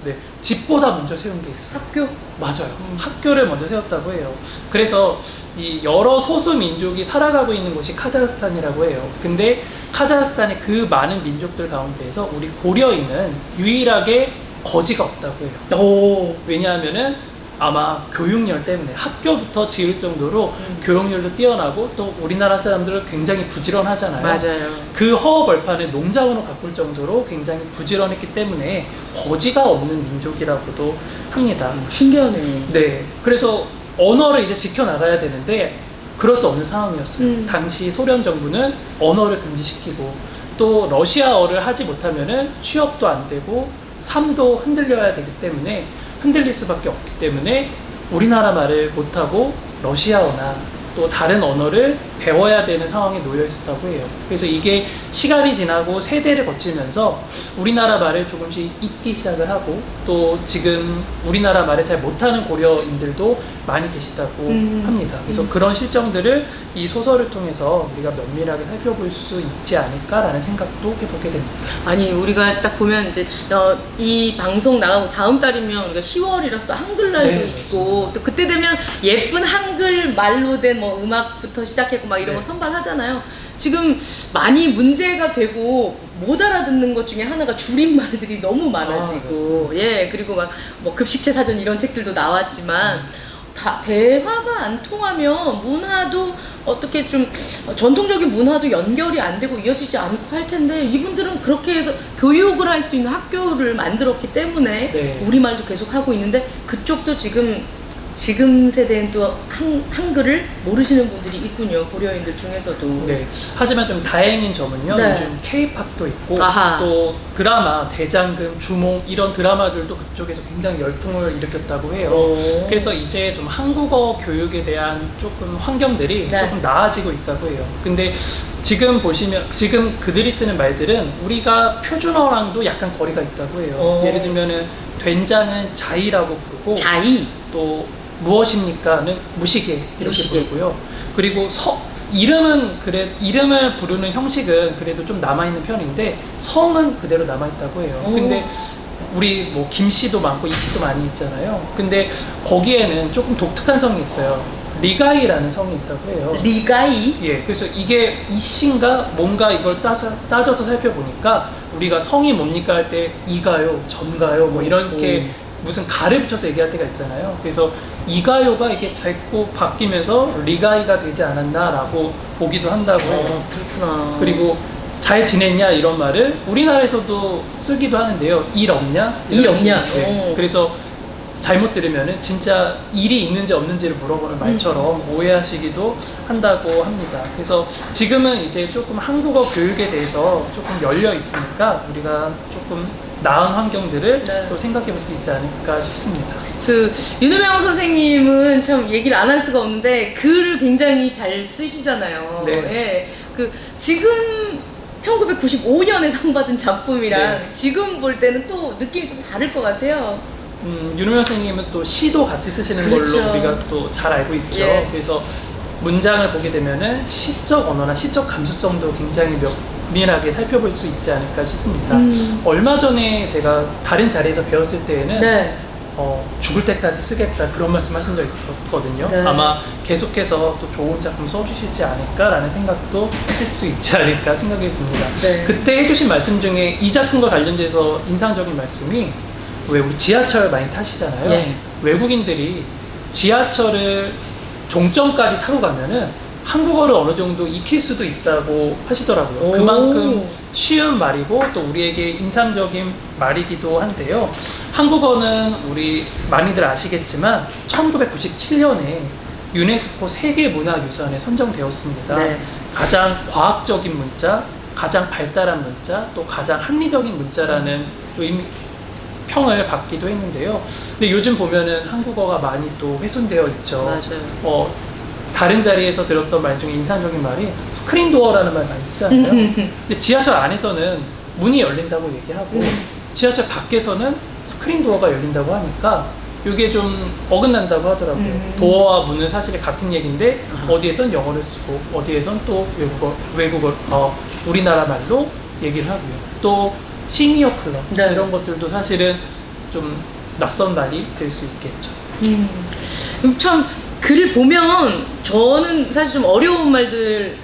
네. 집보다 먼저 세운 게 있어요. 학교? 맞아요. 학교를 먼저 세웠다고 해요. 그래서 이 여러 소수 민족이 살아가고 있는 곳이 카자흐스탄이라고 해요. 근데 카자흐스탄의 그 많은 민족들 가운데에서 우리 고려인은 유일하게 거지가 없다고 해요. 오. 왜냐하면은 아마 교육열 때문에 학교부터 지을 정도로 교육열도 뛰어나고 또 우리나라 사람들은 굉장히 부지런하잖아요. 맞아요. 그 허허벌판을 농장으로 가꿀 정도로 굉장히 부지런했기 때문에 거지가 없는 민족이라고도 합니다. 신기하네. 네, 그래서 언어를 이제 지켜나가야 되는데 그럴 수 없는 상황이었어요. 당시 소련 정부는 언어를 금지시키고 또 러시아어를 하지 못하면은 취업도 안 되고 삶도 흔들려야 되기 때문에 흔들릴 수밖에 없기 때문에 우리나라 말을 못하고 러시아어나 또 다른 언어를 배워야 되는 상황에 놓여 있었다고 해요. 그래서 이게 시간이 지나고 세대를 거치면서 우리나라 말을 조금씩 잊기 시작을 하고 또 지금 우리나라 말을 잘 못하는 고려인들도 많이 계시다고 합니다. 그래서 그런 실정들을 이 소설을 통해서 우리가 면밀하게 살펴볼 수 있지 않을까라는 생각도 해보게 됩니다. 아니 우리가 딱 보면 이제 이 방송 나가고 다음 달이면 우리가 10월이라서 또 한글날도 네, 있고 또 그때 되면 예쁜 한글 말로 된 뭐 음악부터 시작했고 막 이런 네. 거 선발하잖아요. 지금 많이 문제가 되고 못 알아듣는 것 중에 하나가 줄임말들이 너무 많아지고 예 그리고 막 뭐 급식체 사전 이런 책들도 나왔지만 다 대화가 안 통하면 문화도 어떻게 좀 전통적인 문화도 연결이 안 되고 이어지지 않고 할 텐데 이분들은 그렇게 해서 교육을 할 수 있는 학교를 만들었기 때문에 네. 우리말도 계속 하고 있는데 그쪽도 지금 세대는 또 한글을 모르시는 분들이 있군요. 고려인들 중에서도. 네. 하지만 좀 다행인 점은요. 네. 요즘 K-팝도 있고 아하. 또 드라마 대장금, 주몽 이런 드라마들도 그쪽에서 굉장히 열풍을 일으켰다고 해요. 오. 그래서 이제 좀 한국어 교육에 대한 조금 환경들이 네. 조금 나아지고 있다고 해요. 근데 지금 보시면 지금 그들이 쓰는 말들은 우리가 표준어랑도 약간 거리가 있다고 해요. 오. 예를 들면은 된장은 자이라고 부르고 자이. 또 무엇입니까는 무시개 이렇게 무시개. 부르고요. 그리고 이름을 부르는 형식은 그래도 좀 남아 있는 편인데 성은 그대로 남아 있다고 해요. 오. 근데 우리 뭐 김씨도 많고 이씨도 많이 있잖아요. 근데 거기에는 조금 독특한 성이 있어요. 리가이라는 성이 있다고 해요. 리가이. 예, 그래서 이게 이씨인가 뭔가 이걸 따져서 살펴보니까 우리가 성이 뭡니까 할 때 이가요, 전가요 뭐 이렇게 무슨 가를 붙여서 얘기할 때가 있잖아요. 그래서 이가요가 이게 자꾸 바뀌면서 리가이가 되지 않았나라고 보기도 한다고 해요. 그렇구나. 그리고 잘 지냈냐 이런 말을 우리나라에서도 쓰기도 하는데요. 일 없냐? 일 없냐? 네. 오. 그래서 잘못 들으면은 진짜 일이 있는지 없는지를 물어보는 말처럼 오해하시기도 한다고 합니다. 그래서 지금은 이제 조금 한국어 교육에 대해서 조금 열려 있으니까 우리가 조금 나은 환경들을 네. 또 생각해 볼 수 있지 않을까 싶습니다. 그 윤우명 선생님은 참 얘기를 안 할 수가 없는데 글을 굉장히 잘 쓰시잖아요. 네. 예. 그 지금 1995년에 상 받은 작품이랑 네. 지금 볼 때는 또 느낌이 좀 다를 것 같아요. 윤우명 선생님은 또 시도 같이 쓰시는 그렇죠. 걸로 우리가 또 잘 알고 있죠. 예. 그래서 문장을 보게 되면은 시적 언어나 시적 감수성도 굉장히 면밀하게 살펴볼 수 있지 않을까 싶습니다. 얼마 전에 제가 다른 자리에서 배웠을 때에는 네. 죽을 때까지 쓰겠다 그런 말씀하신 적 있었거든요. 네. 아마 계속해서 또 좋은 작품 써주시지 않을까라는 생각도 할 수 있지 않을까 생각이 듭니다. 네. 그때 해주신 말씀 중에 이 작품과 관련돼서 인상적인 말씀이 왜 우리 지하철 많이 타시잖아요. 예. 외국인들이 지하철을 종점까지 타고 가면은 한국어를 어느 정도 익힐 수도 있다고 하시더라고요. 오. 그만큼 쉬운 말이고 또 우리에게 인상적인 말이기도 한데요. 한국어는 우리 많이들 아시겠지만 1997년에 유네스코 세계문화유산에 선정되었습니다. 네. 가장 과학적인 문자, 가장 발달한 문자, 또 가장 합리적인 문자라는 평을 받기도 했는데요. 근데 요즘 보면은 한국어가 많이 또 훼손되어 있죠. 맞아요. 다른 자리에서 들었던 말 중에 인상적인 말이 스크린 도어라는 말 많이 쓰잖아요. 근데 지하철 안에서는 문이 열린다고 얘기하고 지하철 밖에서는 스크린 도어가 열린다고 하니까 이게 좀 어긋난다고 하더라고요. 도어와 문은 사실 같은 얘기인데 어디에선 영어를 쓰고 어디에선 또 외국어 우리나라 말로 얘기를 하고요. 또 시니어 클럽 네. 이런 것들도 사실은 좀 낯선 말이 될 수 있겠죠. 참 글을 보면 저는 사실 좀 어려운 말들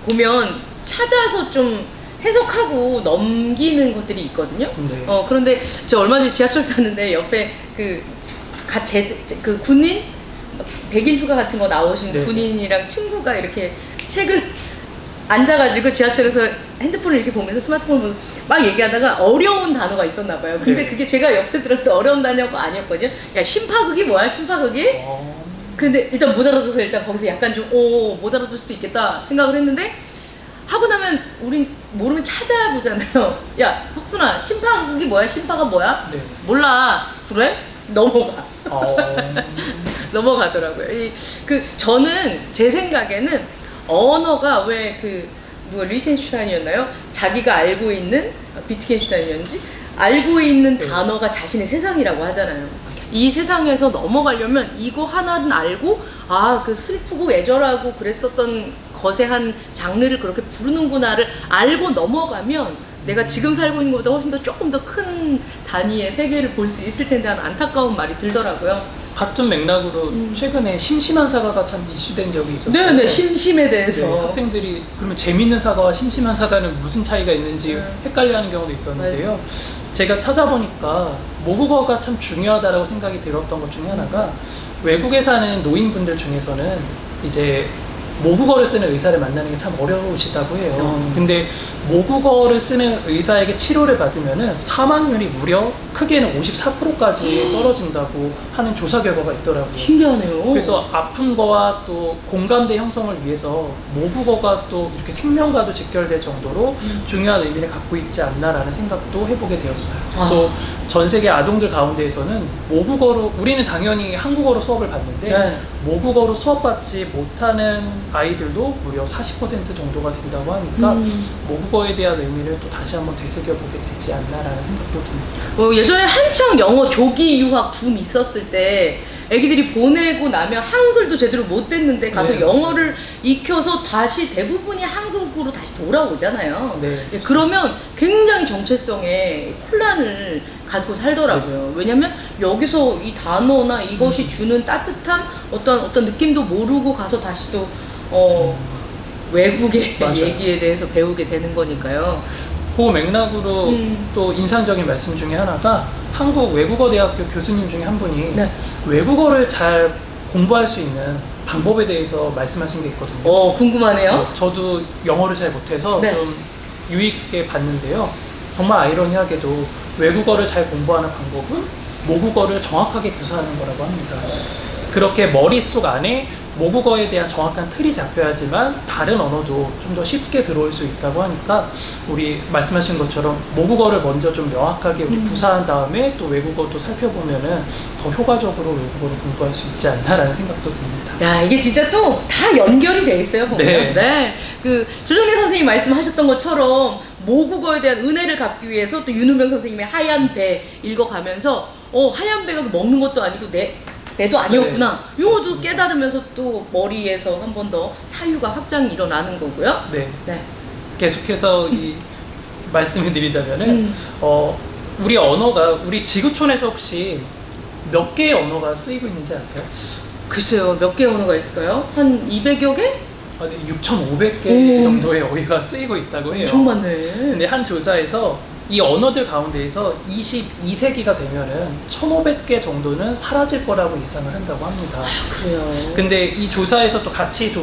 보면 찾아서 좀 해석하고 넘기는 것들이 있거든요. 네. 그런데 저 얼마 전에 지하철 탔는데 옆에 그 군인 100일 휴가 같은 거 나오신 네. 군인이랑 친구가 이렇게 책을 앉아가지고 지하철에서 핸드폰을 이렇게 보면서 스마트폰을 보면서 막 얘기하다가 어려운 단어가 있었나 봐요. 근데 네. 그게 제가 옆에 들었을 때 어려운 단어가 아니었거든요. 야, 심파극이 뭐야, 심파극이? 근데 일단 못 알아줘서 일단 거기서 약간 좀 못 알아줄 수도 있겠다 생각을 했는데 하고 나면 우린 모르면 찾아보잖아요. 야, 석순아, 심파극이 뭐야? 심파가 뭐야? 네. 몰라. 그래? 넘어가. 넘어가더라고요. 저는 제 생각에는 언어가 왜 누가 리텐슈타인이었나요? 자기가 알고 있는 비트겐슈타인이었는지 알고 있는 네. 단어가 자신의 세상이라고 하잖아요. 이 세상에서 넘어가려면 이거 하나는 알고 그 슬프고 애절하고 그랬었던 거세한 장르를 그렇게 부르는구나를 알고 넘어가면 내가 지금 살고 있는 것보다 훨씬 더 조금 더 큰 단위의 세계를 볼 수 있을 텐데 하는 안타까운 말이 들더라고요. 같은 맥락으로 최근에 심심한 사과가 참 이슈된 적이 있었어요. 네네, 심심에 대해서. 네, 학생들이 그러면 재밌는 사과와 심심한 사과는 무슨 차이가 있는지 헷갈려하는 경우도 있었는데요. 제가 찾아보니까 모국어가 참 중요하다고 생각이 들었던 것 중에 하나가 외국에 사는 노인분들 중에서는 이제 모국어를 쓰는 의사를 만나는 게 참 어려우시다고 해요. 근데 모국어를 쓰는 의사에게 치료를 받으면은 사망률이 무려 크게는 54%까지 떨어진다고 하는 조사 결과가 있더라고요. 신기하네요. 그래서 아픈 거와 또 공감대 형성을 위해서 모국어가 또 이렇게 생명과도 직결될 정도로 중요한 의미를 갖고 있지 않나라는 생각도 해보게 되었어요. 또 전 세계 아동들 가운데에서는 모국어로, 우리는 당연히 한국어로 수업을 받는데 네. 모국어로 수업받지 못하는 아이들도 무려 40% 정도가 된다고 하니까 모국어에 대한 의미를 또 다시 한번 되새겨보게 되지 않나라는 생각도 듭니다. 예전에 한창 영어 조기 유학 붐 있었을 때 애기들이 보내고 나면 한글도 제대로 못 됐는데 가서 네. 영어를 익혀서 다시 대부분이 한국으로 다시 돌아오잖아요. 네. 그러면 굉장히 정체성에 혼란을 갖고 살더라고요. 왜냐면 여기서 이 단어나 이것이 주는 따뜻함, 어떤 느낌도 모르고 가서 다시 또 외국의 맞아요. 얘기에 대해서 배우게 되는 거니까요. 그 맥락으로 또 인상적인 말씀 중에 하나가 한국 외국어대학교 교수님 중에 한 분이 네. 외국어를 잘 공부할 수 있는 방법에 대해서 말씀하신 게 있거든요. 궁금하네요. 저도 영어를 잘 못해서 네. 좀 유의 깊게 봤는데요. 정말 아이러니하게도 외국어를 잘 공부하는 방법은 모국어를 정확하게 구사하는 거라고 합니다. 그렇게 머릿속 안에 모국어에 대한 정확한 틀이 잡혀야지만 다른 언어도 좀 더 쉽게 들어올 수 있다고 하니까 우리 말씀하신 것처럼 모국어를 먼저 좀 명확하게 우리 구사한 다음에 또 외국어도 살펴보면은 더 효과적으로 외국어를 공부할 수 있지 않나라는 생각도 듭니다. 야, 이게 진짜 또 다 연결이 돼 있어요, 보면. 네. 조정래 선생님이 말씀하셨던 것처럼 모국어에 대한 은혜를 갚기 위해서 또 윤우명 선생님의 하얀 배 읽어가면서 하얀 배가 먹는 것도 아니고 내 배도 아니었구나. 네, 요것도 맞습니다. 깨달으면서 또 머리에서 한 번 더 사유가 확장이 일어나는 거고요. 네. 네. 계속해서 이 말씀을 드리자면은 우리 언어가 우리 지구촌에서 혹시 몇 개의 언어가 쓰이고 있는지 아세요? 글쎄요, 몇 개 언어가 있을까요? 한 200여 개? 6,500개 정도의 어휘가 쓰이고 있다고 해요. 엄청 많네. 근데 한 조사에서 이 언어들 가운데에서 22세기가 되면은 1,500개 정도는 사라질 거라고 예상을 한다고 합니다. 그래요. 근데 이 조사에서 또 같이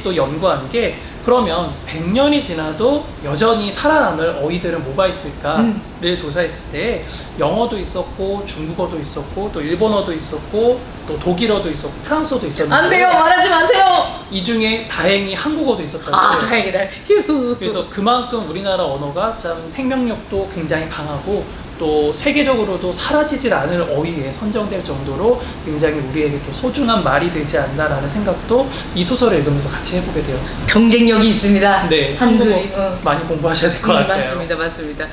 또 연구한 게 그러면 100년이 지나도 여전히 살아남을 어휘들은 뭐가 있을까를 조사했을 때 영어도 있었고 중국어도 있었고 또 일본어도 있었고 또 독일어도 있었고 프랑스어도 있었는데 안 돼요, 말하지 마세요. 이 중에 다행히 한국어도 있었다고 아, 해요. 다행이다. 휴. 그래서 그만큼 우리나라 언어가 참 생명력도 굉장히 강하고 또 세계적으로도 사라지질 않을 어휘에 선정될 정도로 굉장히 우리에게 또 소중한 말이 되지 않나라는 생각도 이 소설을 읽으면서 같이 해보게 되었습니다. 경쟁력이 있습니다. 네, 한글이. 한국어 많이 공부하셔야 될 것 같아요. 맞습니다, 맞습니다.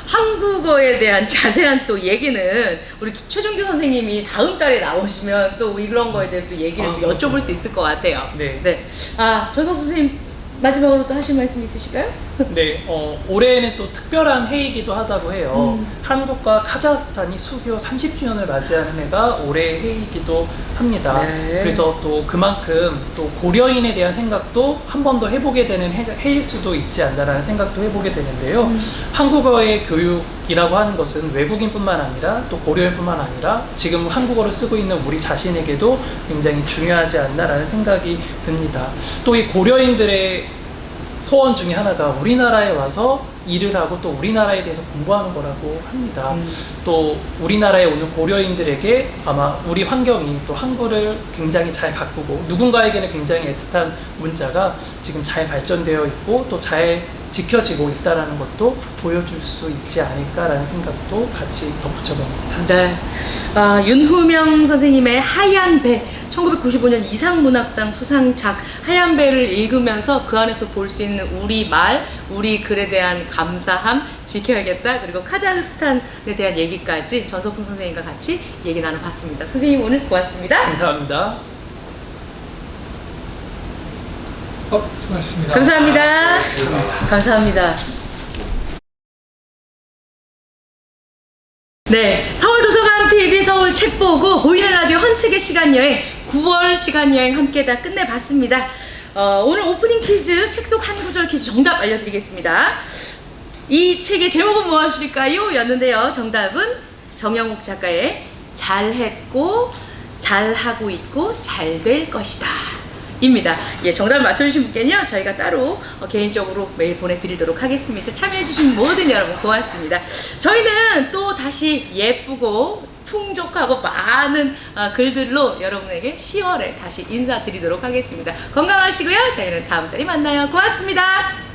한국어에 대한 자세한 또 얘기는 우리 최종규 선생님이 다음 달에 나오시면 또 이런 거에 대해서 또 얘기를 또 여쭤볼 수 있을 것 같아요. 네. 네. 아, 전석 선생님 마지막으로 또 하실 말씀 있으실까요? 네, 올해는 또 특별한 해이기도 하다고 해요. 한국과 카자흐스탄이 수교 30주년을 맞이하는 해가 올해의 해이기도 합니다. 네. 그래서 또 그만큼 또 고려인에 대한 생각도 한 번 더 해보게 되는 해일 수도 있지 않나라는 생각도 해보게 되는데요. 한국어의 교육이라고 하는 것은 외국인뿐만 아니라 또 고려인뿐만 아니라 지금 한국어를 쓰고 있는 우리 자신에게도 굉장히 중요하지 않나라는 생각이 듭니다. 또 이 고려인들의 소원 중에 하나가 우리나라에 와서 일을 하고 또 우리나라에 대해서 공부하는 거라고 합니다. 또 우리나라에 오는 고려인들에게 아마 우리 환경이 또 한글을 굉장히 잘 가꾸고 누군가에게는 굉장히 애틋한 문자가 지금 잘 발전되어 있고 또 잘 지켜지고 있다는 것도 보여줄 수 있지 않을까라는 생각도 같이 덧붙여봅니다. 네. 윤후명 선생님의 하얀 배, 1995년 이상문학상 수상작 하얀 배를 읽으면서 그 안에서 볼 수 있는 우리 말, 우리 글에 대한 감사함 지켜야겠다. 그리고 카자흐스탄에 대한 얘기까지 전석순 선생님과 같이 얘기 나눠봤습니다. 선생님 오늘 고맙습니다. 감사합니다. 수고하셨습니다. 감사합니다. 감사합니다. 네, 서울도서관TV 서울 책보고 보이는 라디오 헌책의 시간여행 9월 시간여행 함께 다 끝내봤습니다. 오늘 오프닝 퀴즈 책 속 한 구절 퀴즈 정답 알려드리겠습니다. 이 책의 제목은 무엇일까요? 였는데요. 정답은 정영욱 작가의 잘했고 잘하고 있고 잘 될 것이다 입니다. 예, 정답을 맞춰주신 분께는요 저희가 따로 개인적으로 메일 보내드리도록 하겠습니다. 참여해주신 모든 여러분 고맙습니다. 저희는 또 다시 예쁘고 풍족하고 많은 글들로 여러분에게 10월에 다시 인사드리도록 하겠습니다. 건강하시고요. 저희는 다음 달에 만나요. 고맙습니다.